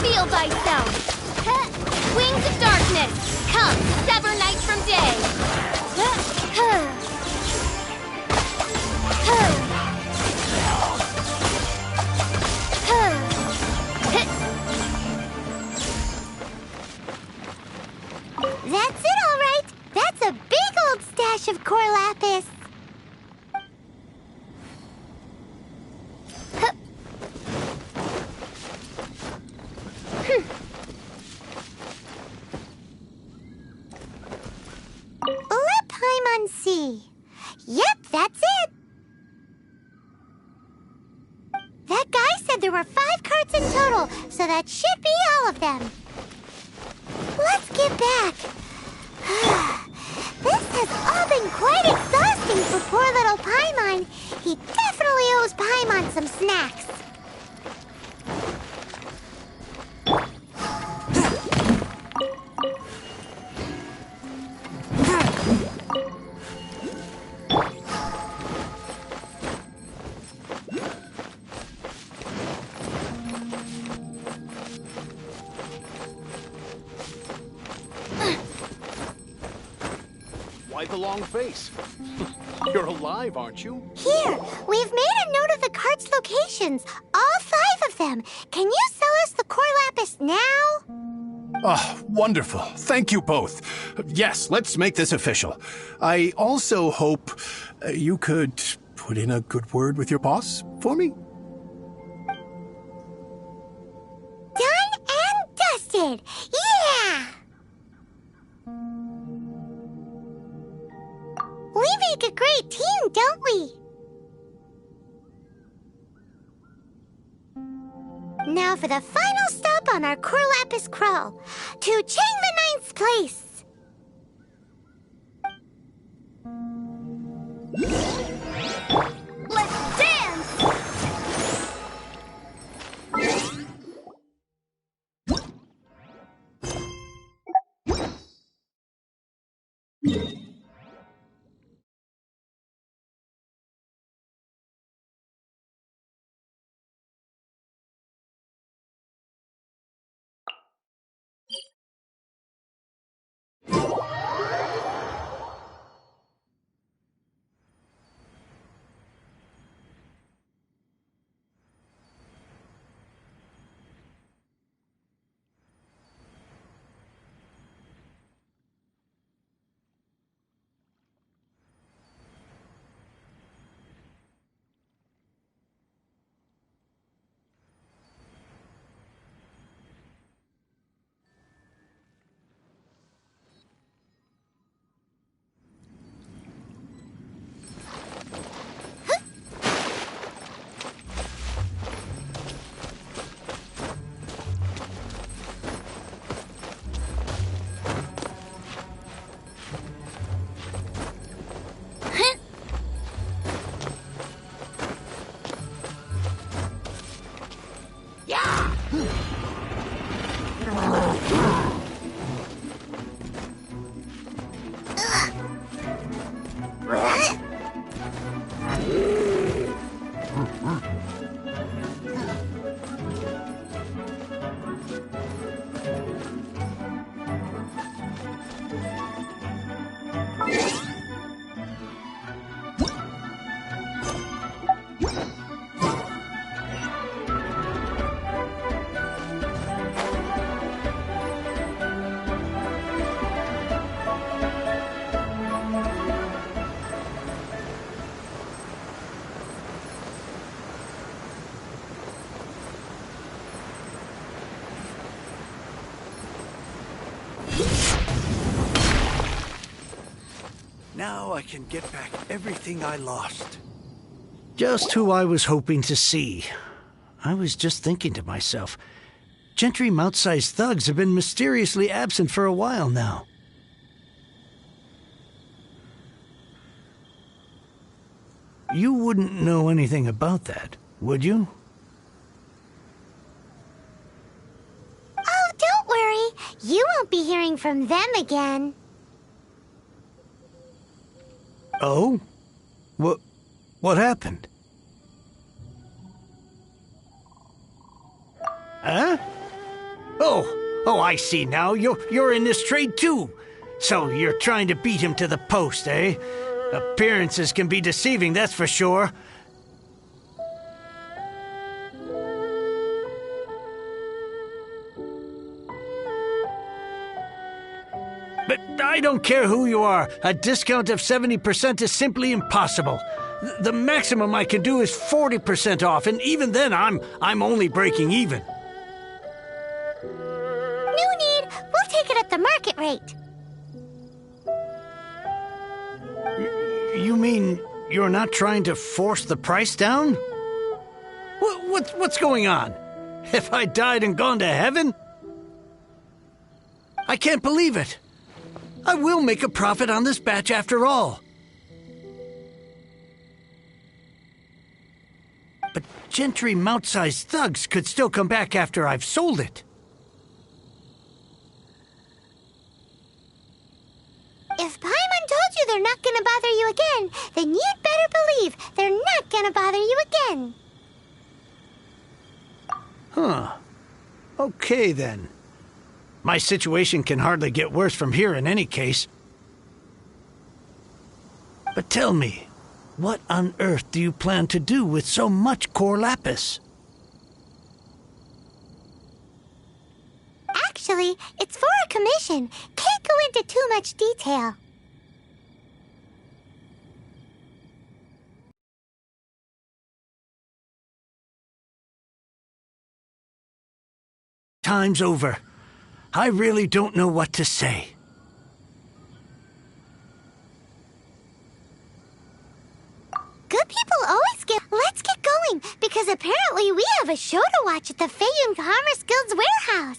Reveal thyself! Wings of darkness, come, sever night from day! That's it, all right! That's a big old stash of core lapis! Le Paimon C. Yep, that's it! That guy said there were 5 carts in total, so that should be all of them. Let's get back. This has all been quite exhausting for poor little Paimon. He definitely owes Paimon some snacks. Why the long face? You're alive, aren't you? Here, we've made a note of the cart's locations. All 5 of them. Can you sell us the core lapis now? Ah, wonderful. Thank you both. Yes, let's make this official. I also hope you could put in a good word with your boss for me. Done and dusted. Yeah! We make a great team, don't we? Now for the final stop on our core lapis crawl, to Chang the Ninth's place. Let's dance! Now I can get back everything I lost. Just who I was hoping to see. I was just thinking to myself, Gentry mount-sized thugs have been mysteriously absent for a while now. You wouldn't know anything about that, would you? Oh, don't worry. You won't be hearing from them again. Oh? What happened? Huh? Oh, I see now. You're in this trade too. So you're trying to beat him to the post, eh? Appearances can be deceiving, that's for sure. But I don't care who you are. A discount of 70% is simply impossible. The maximum I can do is 40% off, and even then I'm only breaking even. No need. We'll take it at the market rate. You mean you're not trying to force the price down? What's going on? Have I died and gone to heaven? I can't believe it. I will make a profit on this batch after all. But Gentry mount-sized thugs could still come back after I've sold it. If Paimon told you they're not gonna bother you again, then you'd better believe they're not gonna bother you again. Huh. Okay, then. My situation can hardly get worse from here in any case. But tell me, what on earth do you plan to do with so much core lapis? Actually, it's for a commission. Can't go into too much detail. Time's over. I really don't know what to say. Good people always get... Let's get going, because apparently we have a show to watch at the Feiyun Commerce Guild's warehouse.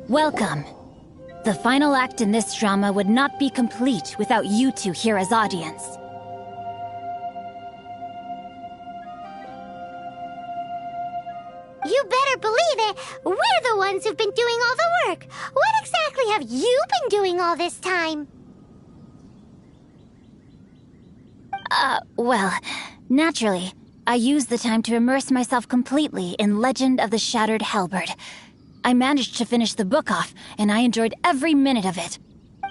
Welcome. The final act in this drama would not be complete without you two here as audience. You better believe it. We're the ones who've been doing all the work. What exactly have you been doing all this time? Well, naturally, I used the time to immerse myself completely in Legend of the Shattered Halberd. I managed to finish the book off, and I enjoyed every minute of it.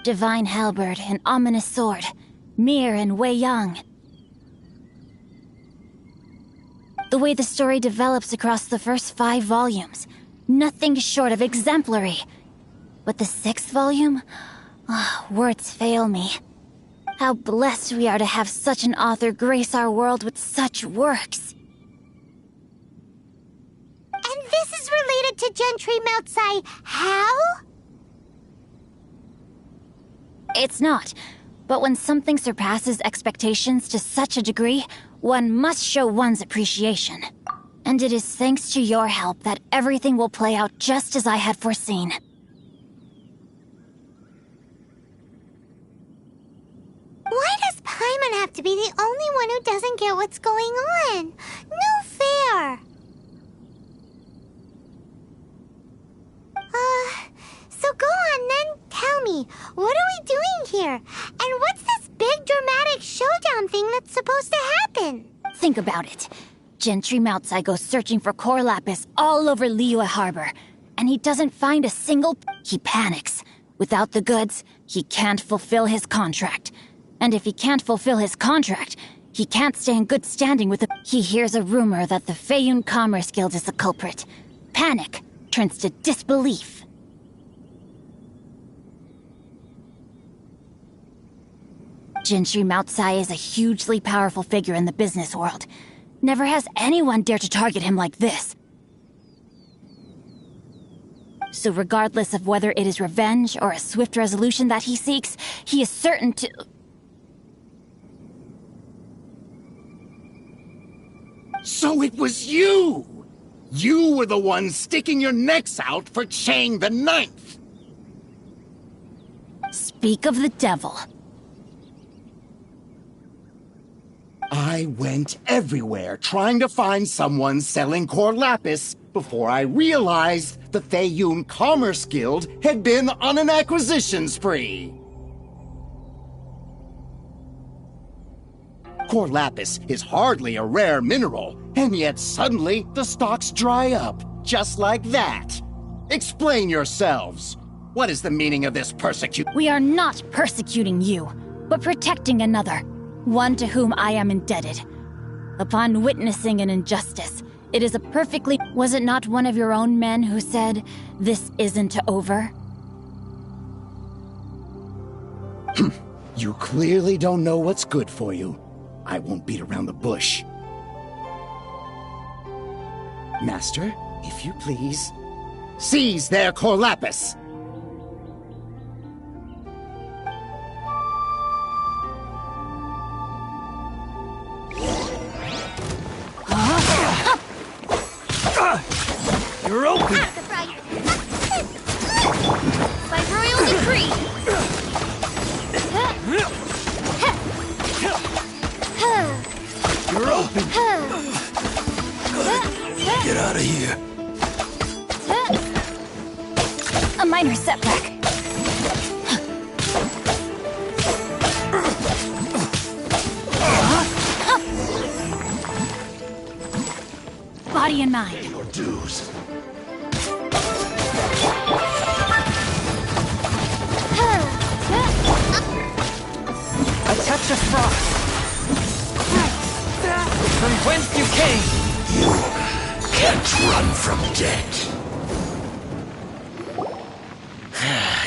Divine Halberd, an ominous sword. Mir and Wei Yang. The way the story develops across the first 5 volumes, nothing short of exemplary. But the 6th volume? Words fail me. How blessed we are to have such an author grace our world with such works. indebted to Gentry Moutsai. How? It's not. But when something surpasses expectations to such a degree, one must show one's appreciation. And it is thanks to your help that everything will play out just as I had foreseen. Why does Paimon have to be the only one who doesn't get what's going on? No fair! So go on then, tell me, what are we doing here? And what's this big dramatic showdown thing that's supposed to happen? Think about it. Gentry Moutsai goes searching for Core Lapis all over Liyue Harbor, and he doesn't find a single... He panics. Without the goods, he can't fulfill his contract. And if he can't fulfill his contract, he can't stay in good standing with the... He hears a rumor that the Feiyun Commerce Guild is the culprit. Panic turns to disbelief. Gentry Moutsai is a hugely powerful figure in the business world. Never has anyone dared to target him like this. So regardless of whether it is revenge or a swift resolution that he seeks, he is certain to... So it was you! You were the one sticking your necks out for Chang the Ninth! Speak of the devil. I went everywhere trying to find someone selling Core Lapis before I realized the Feiyun Commerce Guild had been on an acquisition spree. Core Lapis is hardly a rare mineral, and yet suddenly the stocks dry up, just like that. Explain yourselves. What is the meaning of this persecution? We are not persecuting you, but protecting another. One to whom I am indebted. Upon witnessing an injustice, it is a perfectly... Was it not one of your own men who said, "This isn't over"? You clearly don't know what's good for you. I won't beat around the bush. Master, if you please, seize their Core Lapis! You're open! By royal decree! You're open! Get out of here! A minor setback. Body and mind. Your dues. A touch of frost. From whence you came. You can't run from death.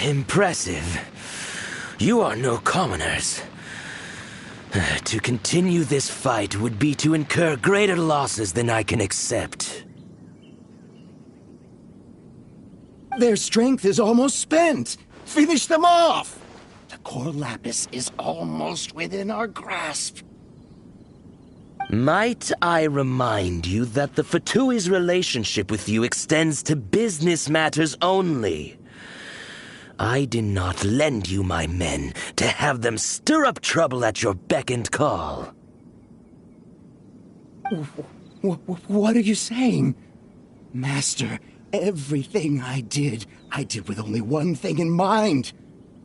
Impressive. You are no commoners. To continue this fight would be to incur greater losses than I can accept. Their strength is almost spent. Finish them off! The Core Lapis is almost within our grasp. Might I remind you that the Fatui's relationship with you extends to business matters only? I did not lend you my men to have them stir up trouble at your beck and call. What are you saying? Master, everything I did with only one thing in mind.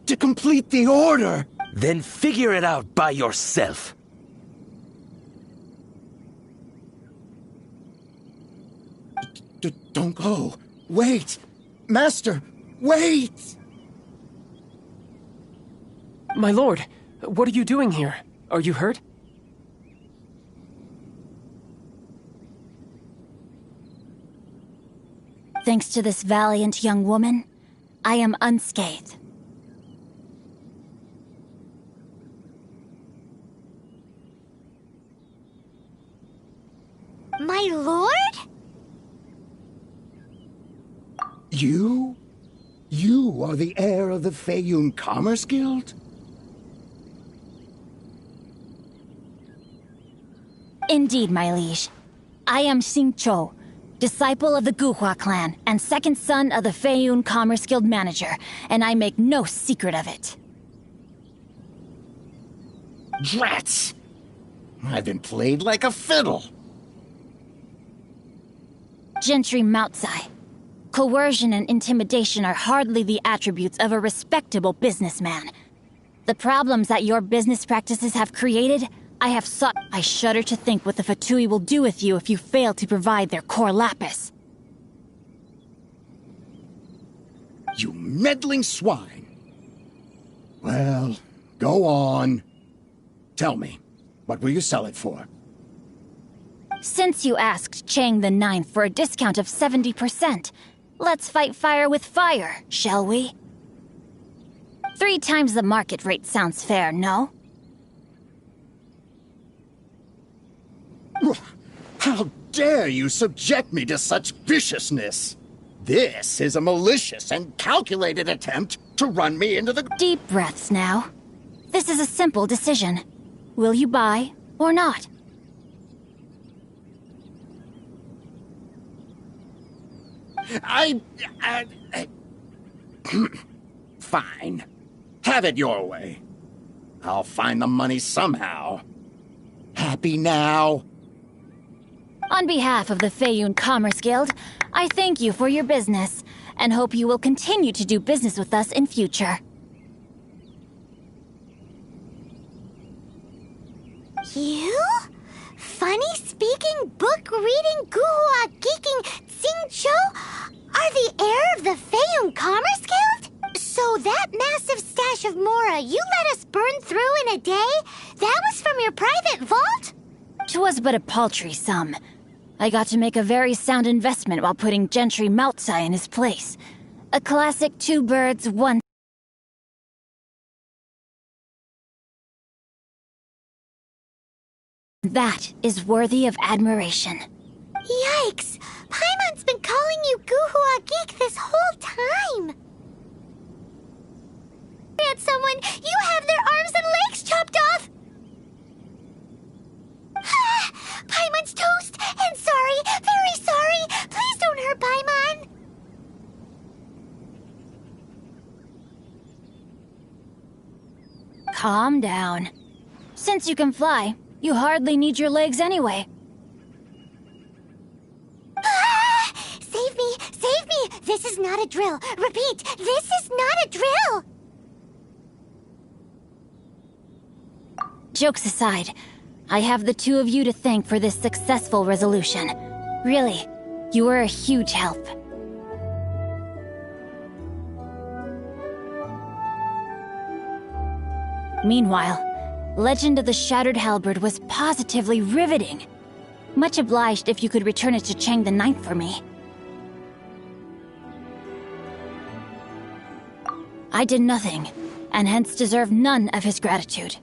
To complete the order! Then figure it out by yourself. Don't go. Wait! Master, wait! My lord, what are you doing here? Are you hurt? Thanks to this valiant young woman, I am unscathed. My lord? You? You are the heir of the Feiyun Commerce Guild? Indeed, my liege. I am Xing Chou, disciple of the Guhua clan and second son of the Feiyun Commerce Guild manager, and I make no secret of it. Drats! I've been played like a fiddle. Gentry Moutsai. Coercion and intimidation are hardly the attributes of a respectable businessman. The problems that your business practices have created, I have sought. I shudder to think what the Fatui will do with you if you fail to provide their core lapis. You meddling swine. Well, go on. Tell me, what will you sell it for? Since you asked Chang the Ninth for a discount of 70%, let's fight fire with fire, shall we? 3 times the market rate sounds fair, no? How dare you subject me to such viciousness? This is a malicious and calculated attempt to run me into the... Deep breaths now. This is a simple decision. Will you buy or not? Fine. Have it your way. I'll find the money somehow. Happy now? On behalf of the Feiyun Commerce Guild, I thank you for your business, and hope you will continue to do business with us in future. You? Funny-speaking, book-reading, guhua geeking Xing Chou are the heir of the Feiyun Commerce Guild? So that massive stash of Mora you let us burn through in a day, that was from your private vault? 'Twas but a paltry sum. I got to make a very sound investment while putting Gentry Moutsai in his place. A classic 2 birds, 1... That is worthy of admiration. Yikes! Paimon's been calling you Guhua Geek this whole time! At someone, you have their arms and legs chopped off! Paimon's toast! And sorry, very sorry! Please don't hurt Paimon! Calm down. Since you can fly, you hardly need your legs anyway. Save me! Save me! This is not a drill! Repeat, this is not a drill! Jokes aside, I have the 2 of you to thank for this successful resolution. Really, you were a huge help. Meanwhile, Legend of the Shattered Halberd was positively riveting. Much obliged if you could return it to Chang the Ninth for me. I did nothing, and hence deserve none of his gratitude.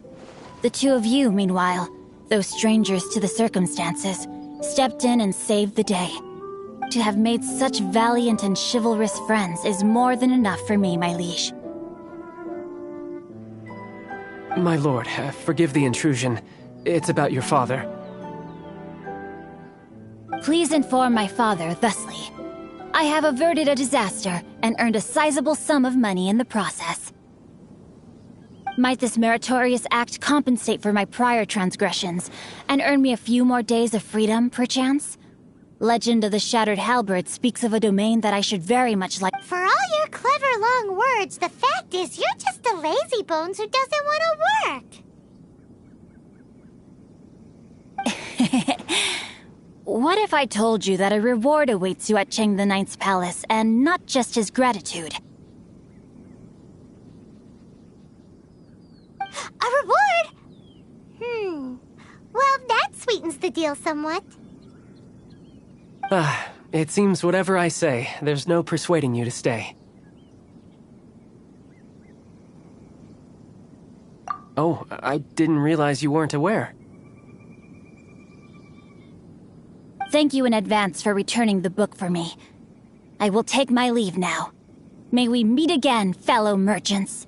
The 2 of you, meanwhile, though strangers to the circumstances, stepped in and saved the day. To have made such valiant and chivalrous friends is more than enough for me, my liege. My lord, forgive the intrusion. It's about your father. Please inform my father thusly. I have averted a disaster and earned a sizable sum of money in the process. Might this meritorious act compensate for my prior transgressions and earn me a few more days of freedom, perchance? Legend of the Shattered Halberd speaks of a domain that I should very much like. For all your clever long words, the fact is you're just a lazy bones who doesn't want to work. What if I told you that a reward awaits you at Chang the Ninth's palace, and not just his gratitude? A reward? Well, that sweetens the deal somewhat. It seems whatever I say, there's no persuading you to stay. Oh, I didn't realize you weren't aware. Thank you in advance for returning the book for me. I will take my leave now. May we meet again, fellow merchants.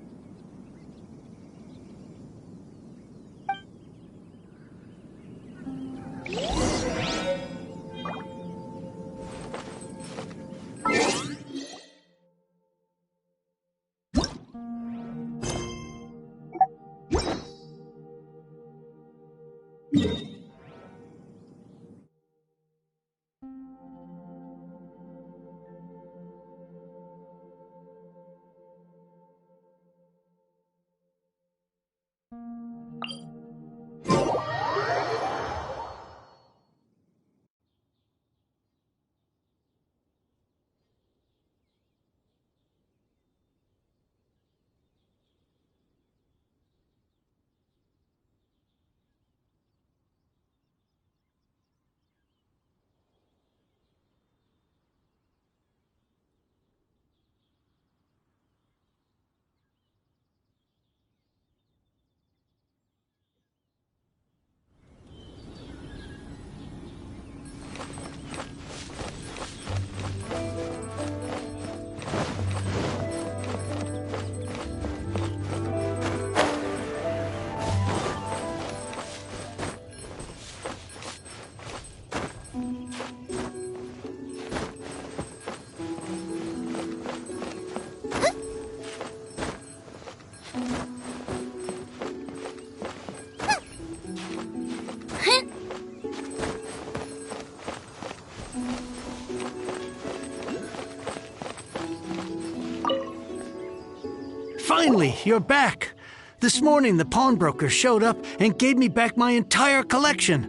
Finally, you're back. This morning, the pawnbroker showed up and gave me back my entire collection.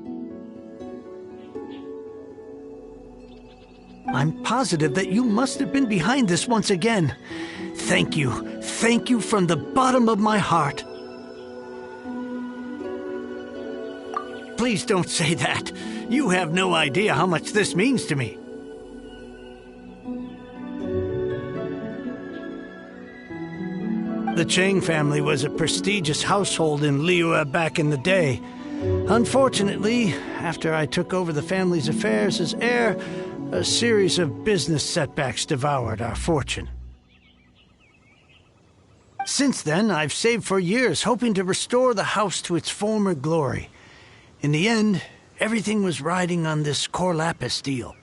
I'm positive that you must have been behind this once again. Thank you. Thank you from the bottom of my heart. Please don't say that. You have no idea how much this means to me. The Chang family was a prestigious household in Liyue back in the day. Unfortunately, after I took over the family's affairs as heir, a series of business setbacks devoured our fortune. Since then, I've saved for years, hoping to restore the house to its former glory. In the end, everything was riding on this Corlapis deal.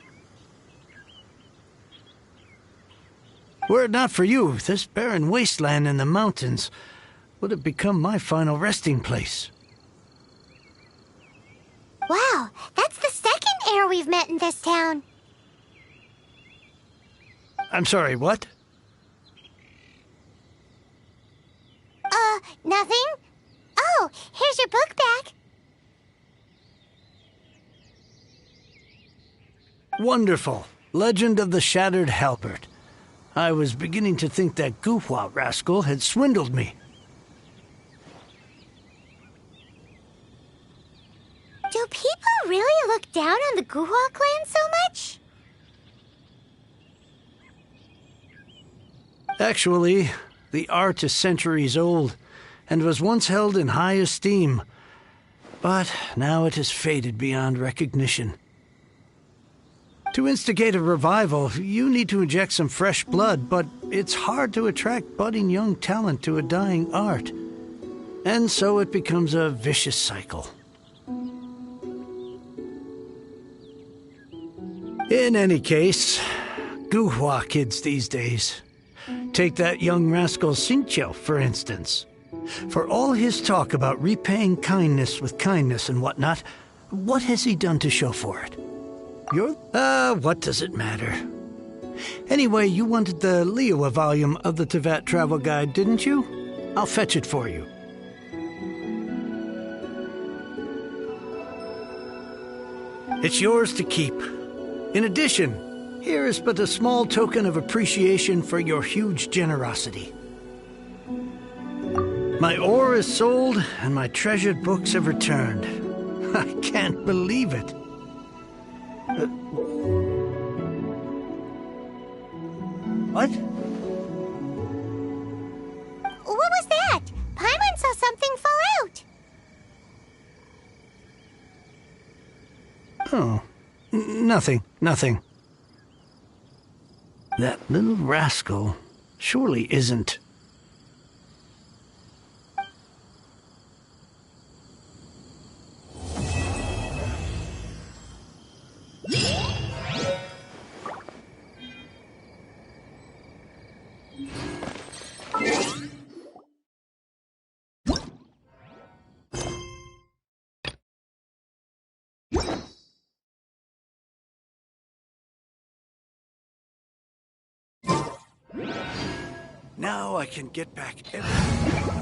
Were it not for you, this barren wasteland in the mountains would have become my final resting place. Wow, that's the second heir we've met in this town. I'm sorry, what? Nothing? Oh, here's your book back. Wonderful. Legend of the Shattered Halberd. I was beginning to think that Guhua rascal had swindled me. Do people really look down on the Guhua clan so much? Actually, the art is centuries old and was once held in high esteem. But now it has faded beyond recognition. To instigate a revival, you need to inject some fresh blood, but it's hard to attract budding young talent to a dying art. And so it becomes a vicious cycle. In any case, Guhua kids these days. Take that young rascal Xinqiu, for instance. For all his talk about repaying kindness with kindness and whatnot, what has he done to show for it? What does it matter? Anyway, you wanted the Liyue volume of the Teyvat travel guide, didn't you? I'll fetch it for you. It's yours to keep. In addition, here is but a small token of appreciation for your huge generosity. My ore is sold, and my treasured books have returned. I can't believe it. What? What was that? Paimon saw something fall out. Oh, nothing. That little rascal surely isn't... Now I can get back everything.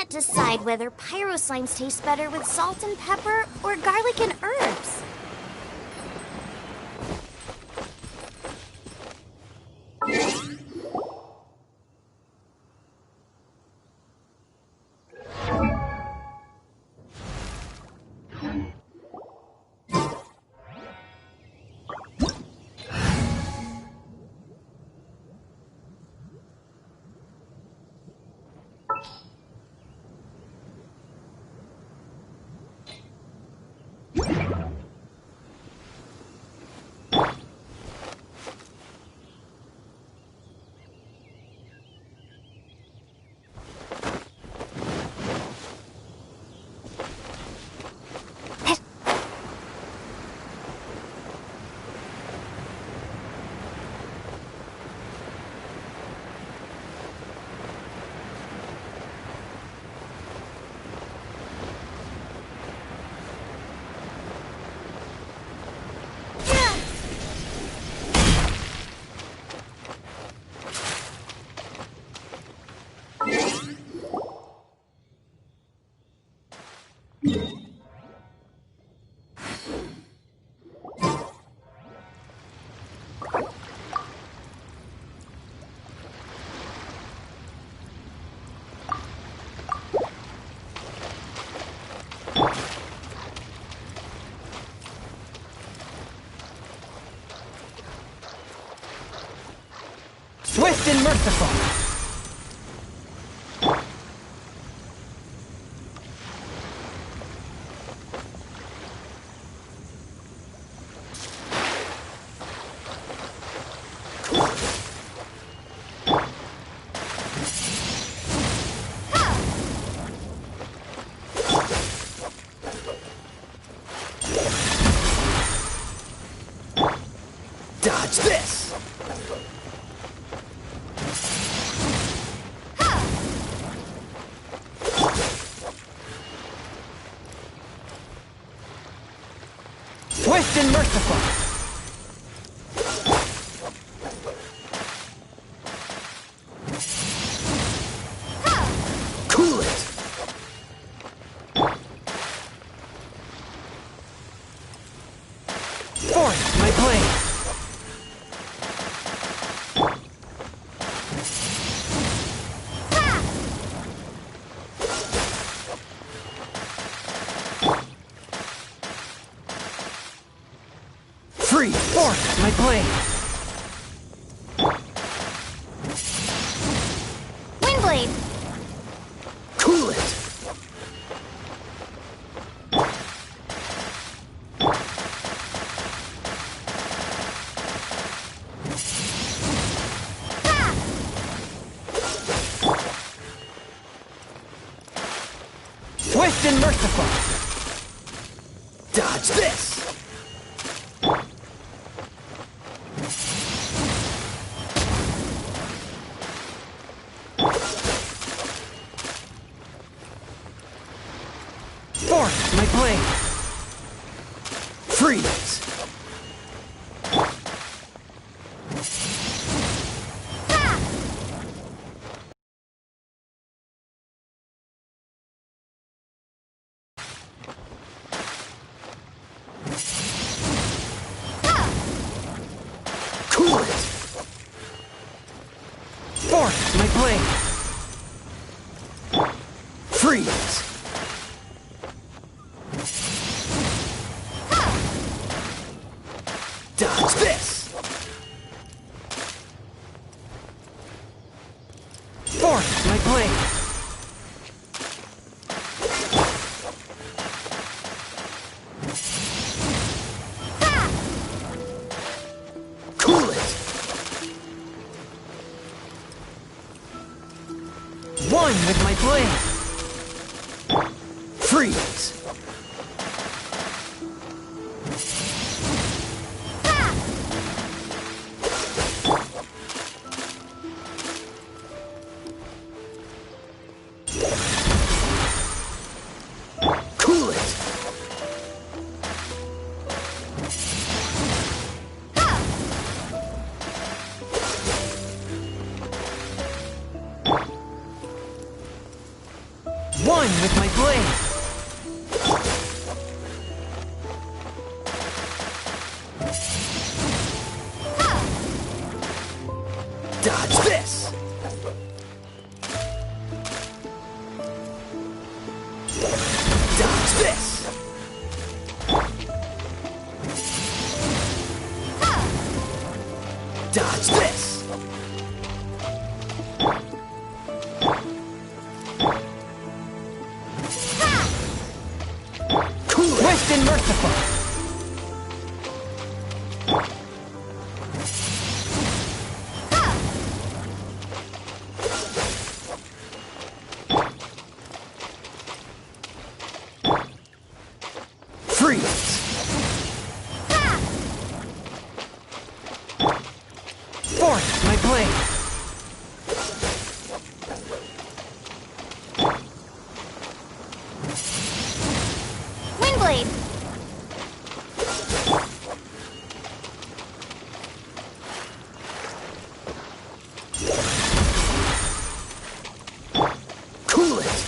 can't decide whether pyro slimes taste better with salt and pepper or garlic and herbs. Swift and merciful. Dodge this! Swift and merciful. Cool it. Force my blade. Free force my blade. Windblade! Cool it. Swift and merciful. Dodge this. Force my blade. Freeze. Cool it. Force my blade. Freeze. Dodge this! Force my blade! Cool it! One with my blade! Freeze! Cool it! blade! Dodge this! Dodge this! Dodge this! Cool. Twist and merciful! Freeze! Force my blade! Windblade! Cool it!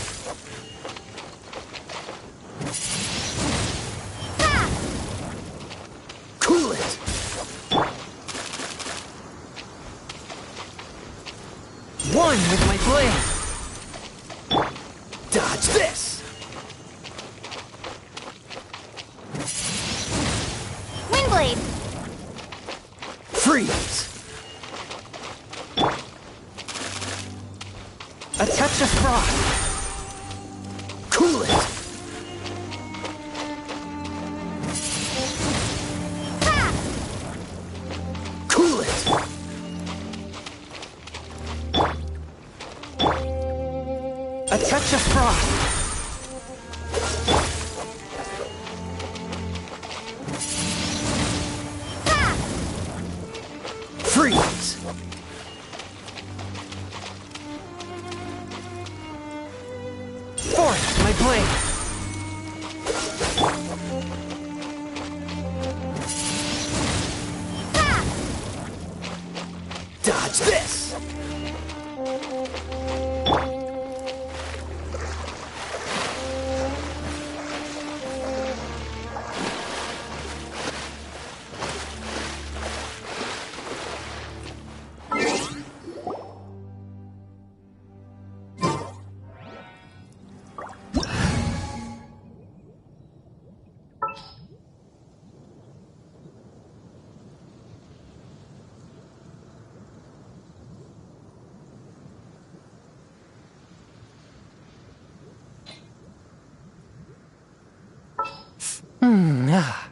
Cool it! One with my blade! Dodge this! Windblade! Freeze! A touch of frost! Cool it! Cool it! A touch of frost! Freeze! Force my blade! Dodge this! Ah.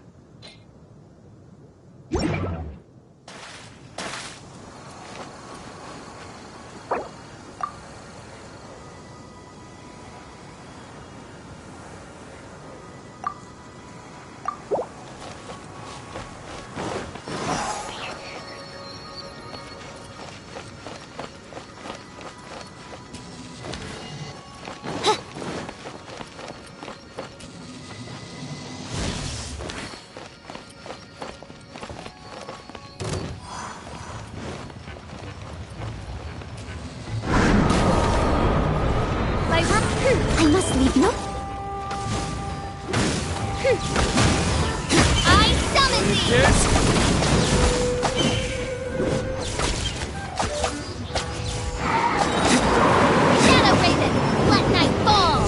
I must leave no. I summon thee! Shadow Raven, let night fall!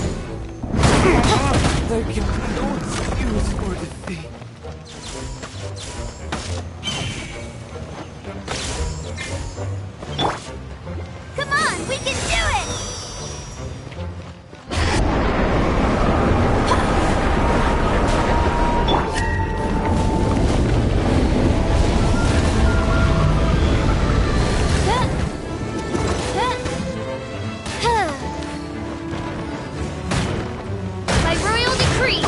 There can be no excuse for defeat. Come on, we can do it! By royal decree!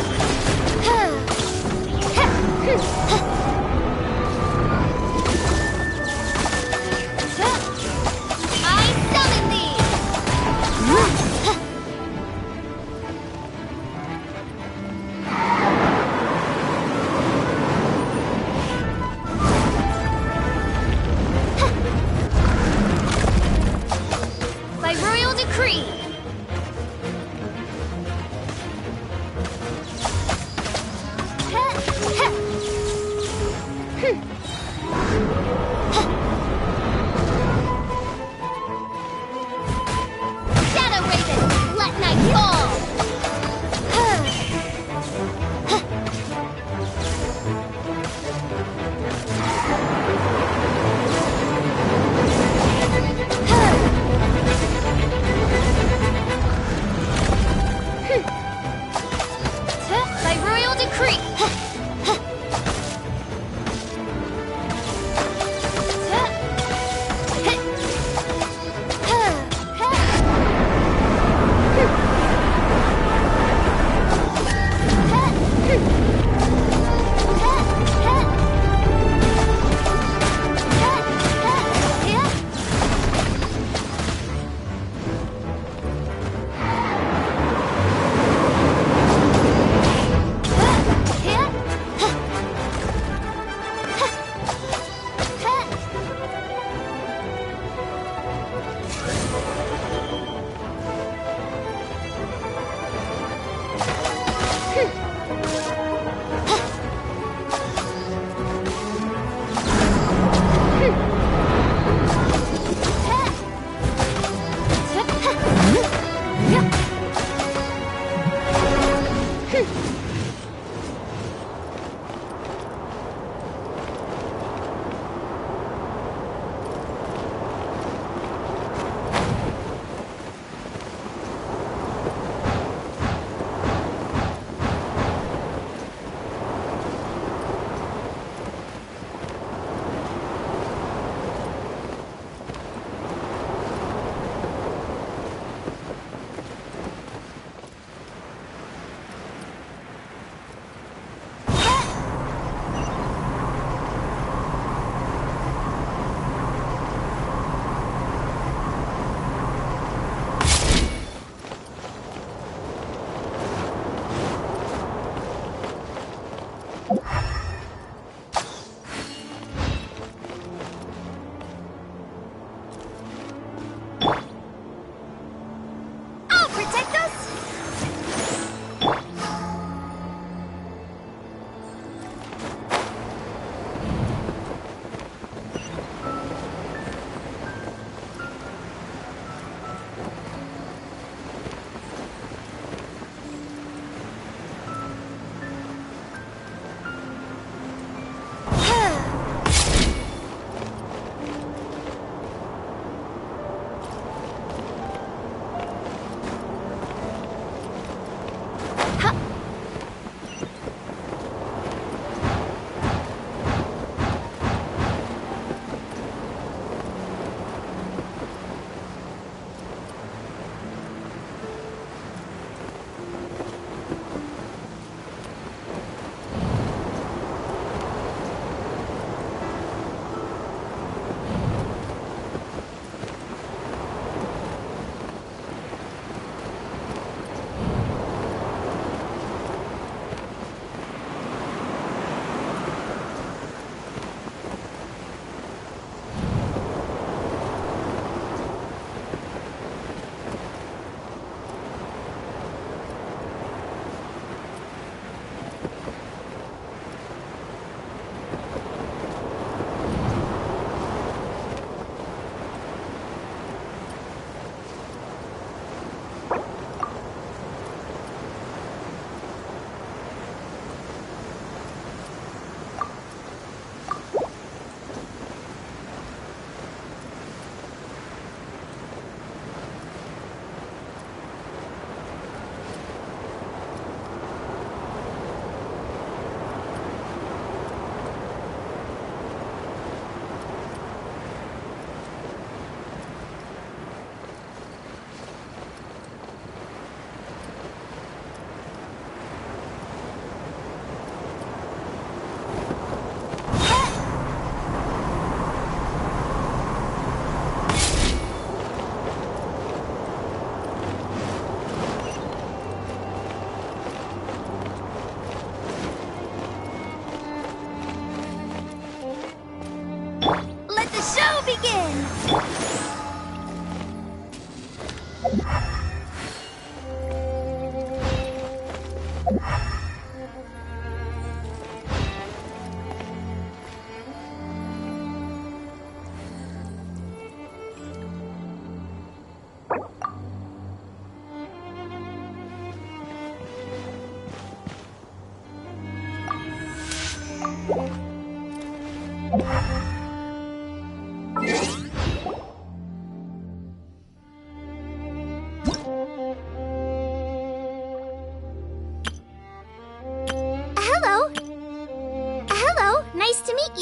I summon thee! By royal decree!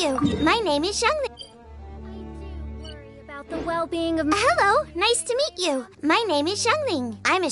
you. My name is Youngling. I do worry about the well-being of... Hello, nice to meet you. My name is Youngling. I'm a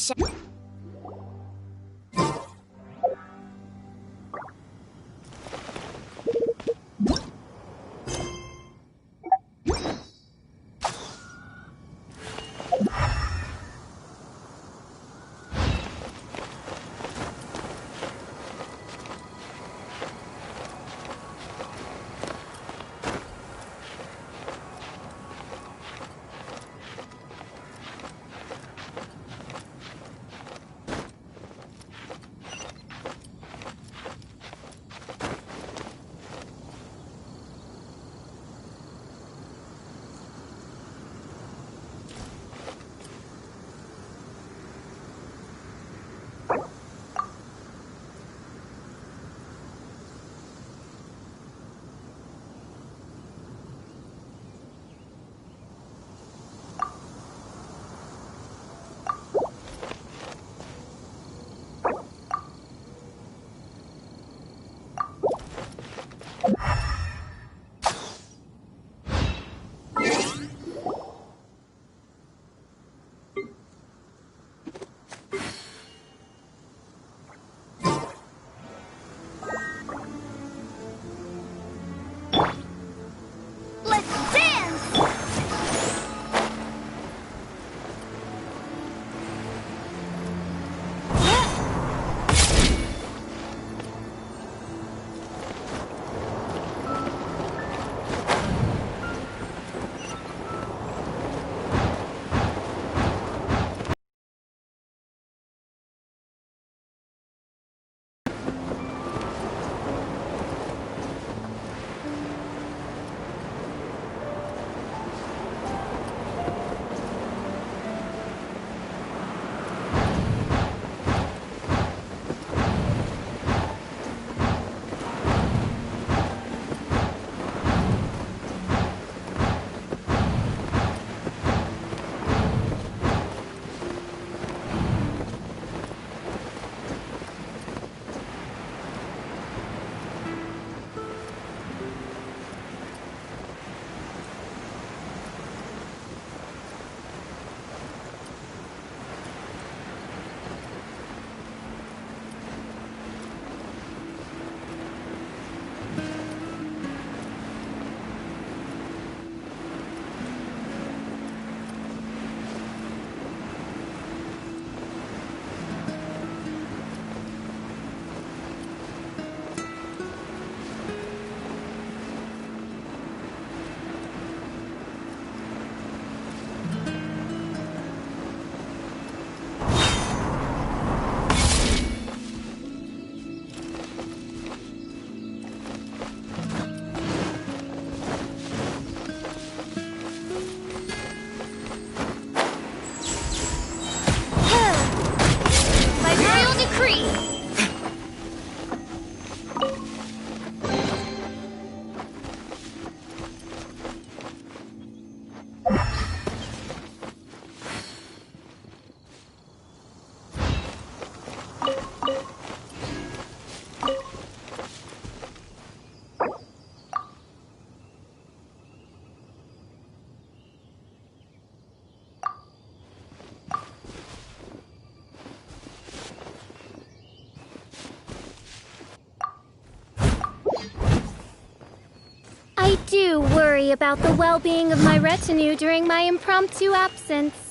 worry about the well-being of my retinue during my impromptu absence.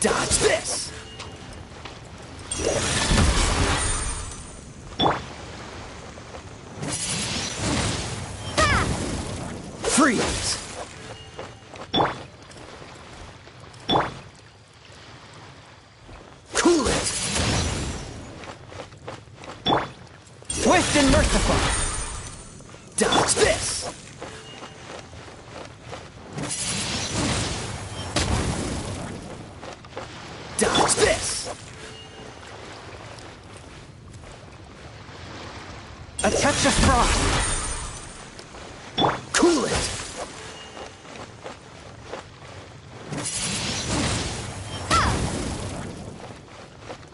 Dodge this! Freeze! Cool it! Swift and merciful! Dodge this! Dodge this! A touch of frost! Cool it!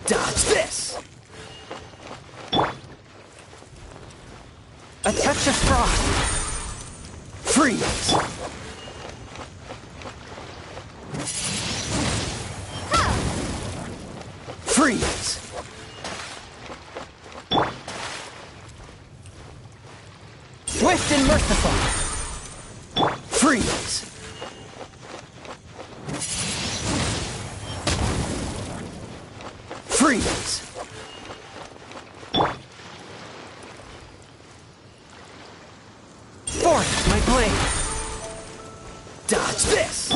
Dodge this! A touch of frost! Freeze! Freeze! Swift and merciful! Freeze! Freeze! Force my blade! Dodge this!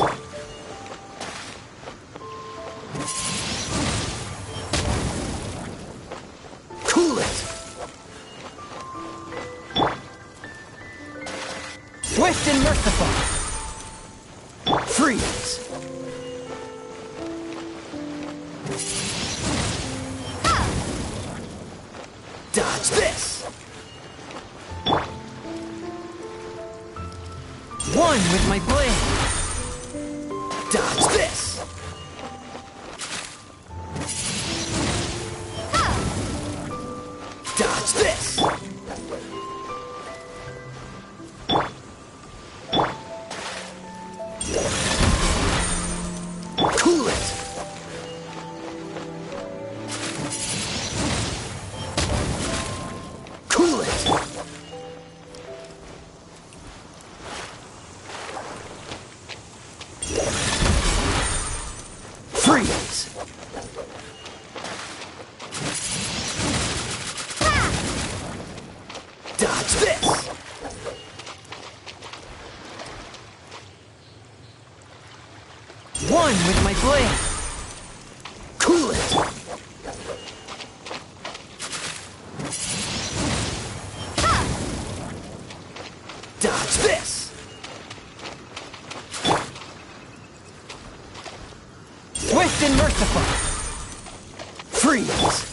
Cool it! Swift and merciful! Freeze! Dodge this! One with my blade! Dodge this! Dodge this! Cool it! Cool it! Freeze! Dodge this! One with my blade! Cool it! Dodge this! Swift and merciful! Freeze!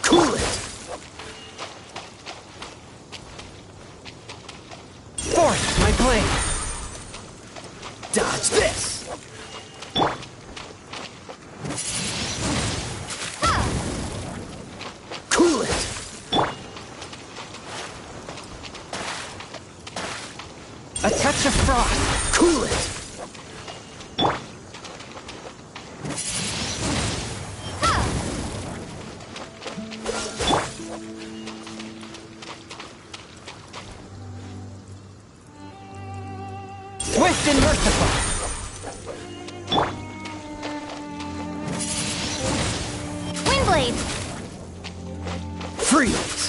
Cool it! Force my blade! Dodge this! Cool it! A touch of frost! Cool it! Swift and merciful! Windblade! Freeze!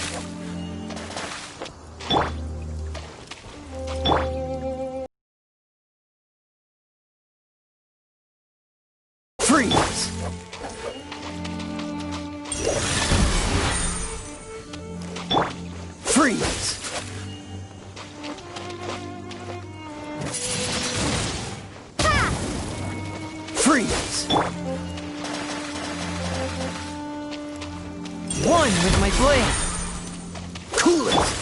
Freeze! Freeze! Freeze! One with my blade! Cool it!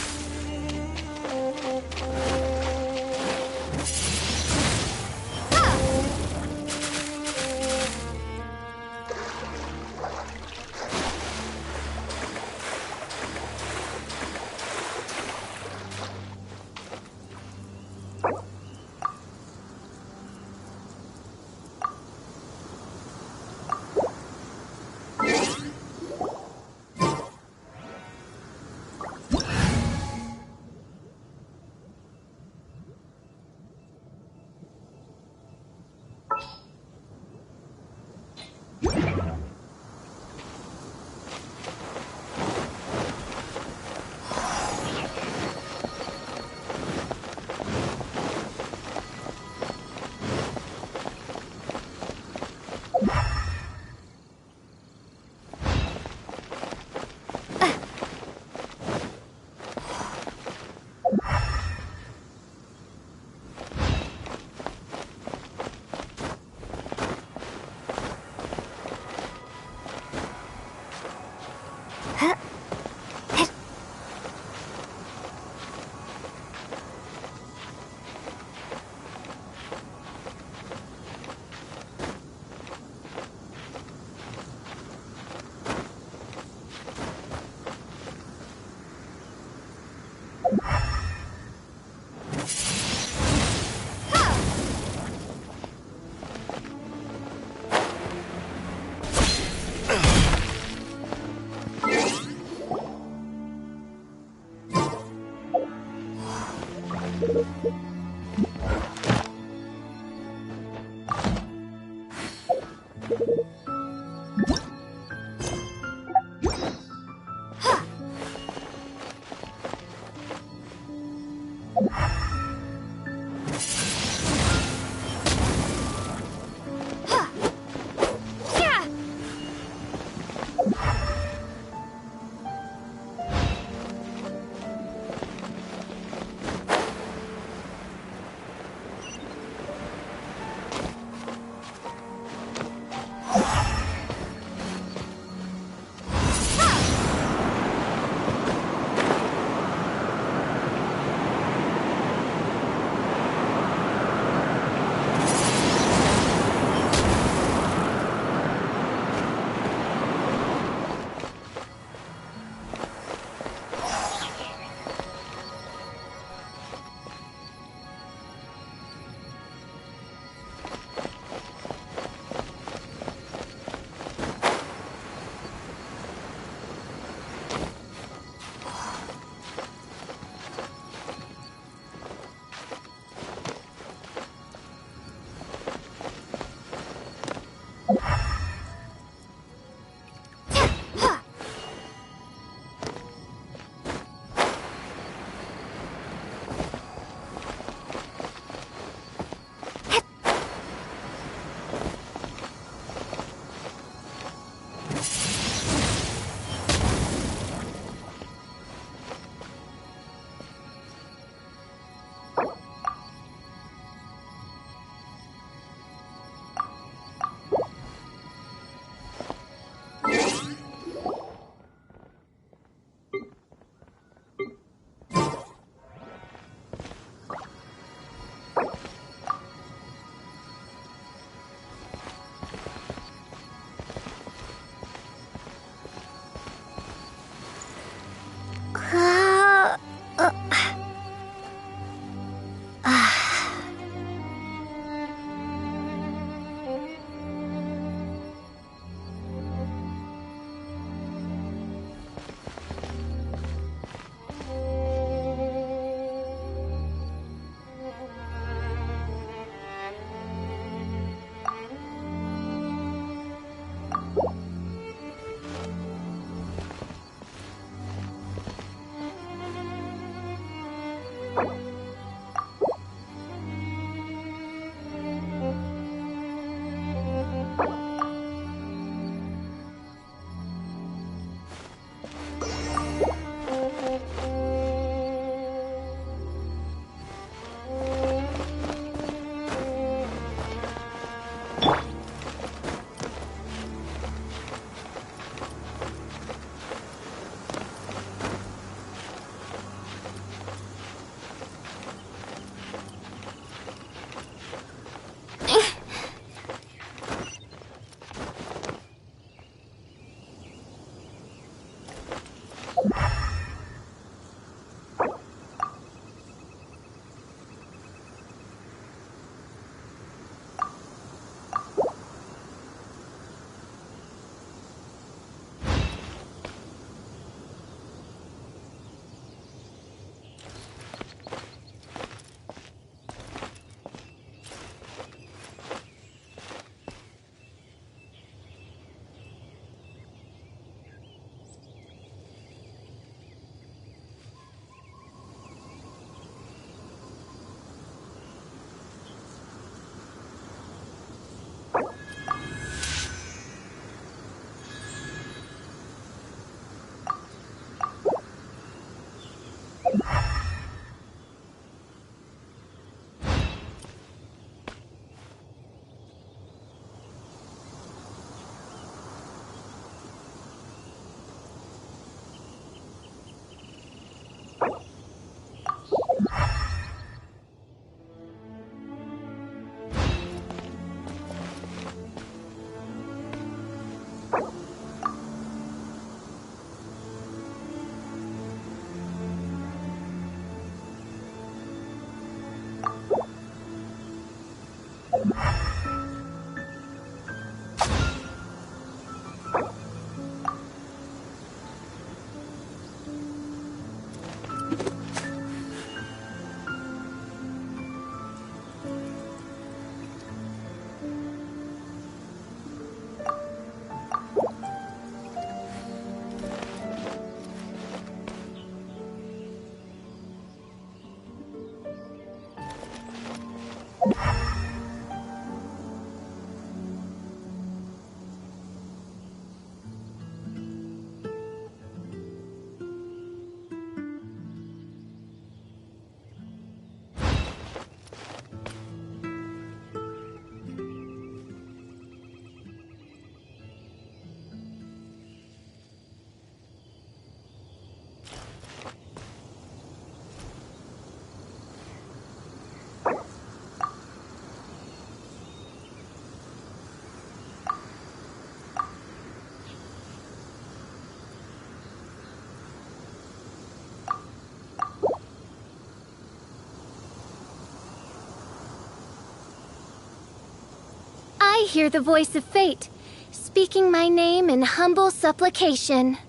I hear the voice of fate, speaking my name in humble supplication.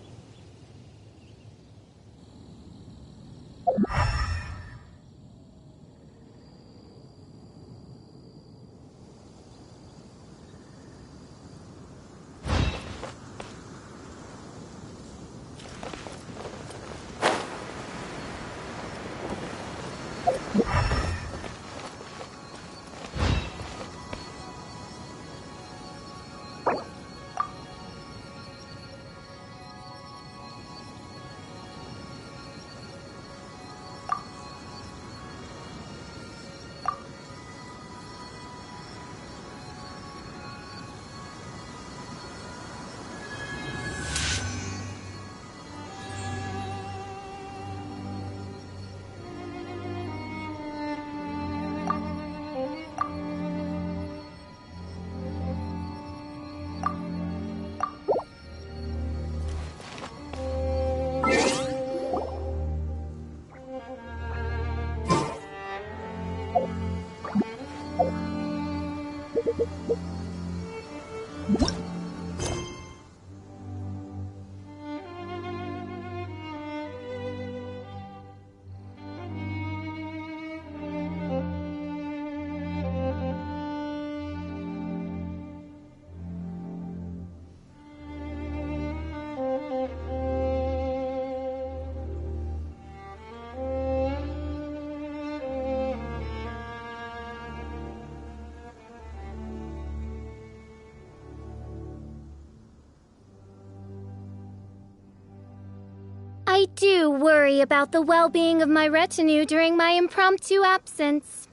I do worry about the well-being of my retinue during my impromptu absence.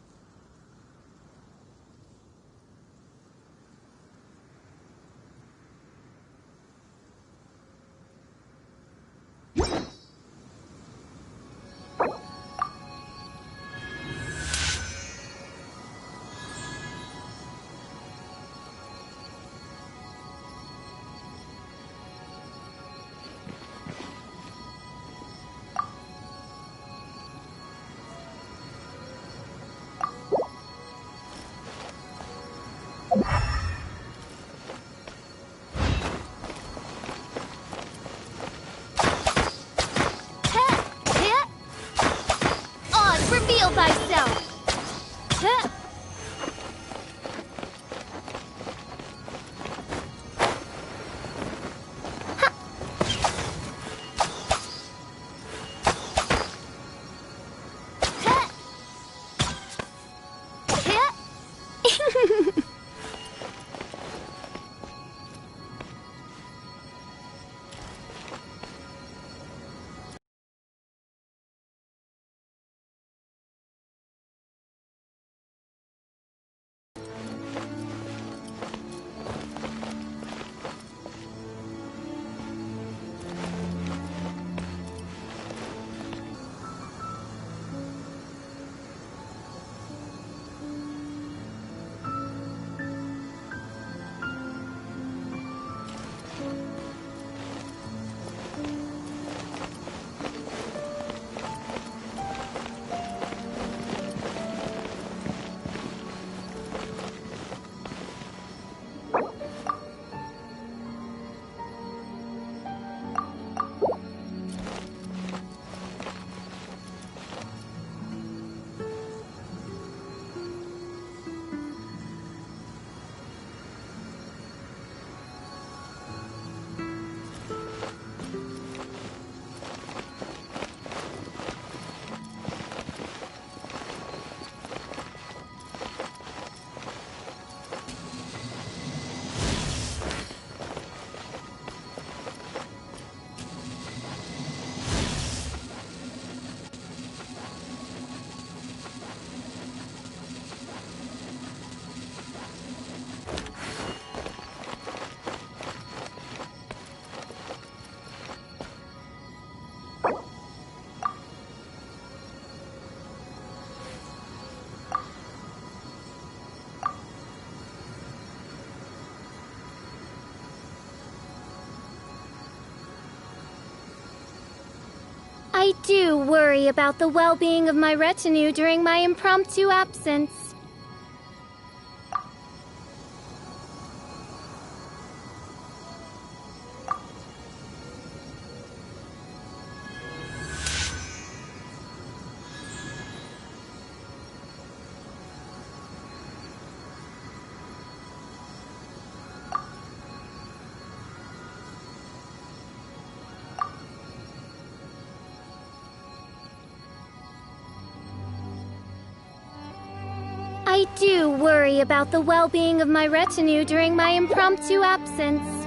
Reveal thyself! I do worry about the well-being of my retinue during my impromptu absence. I do worry about the well-being of my retinue during my impromptu absence.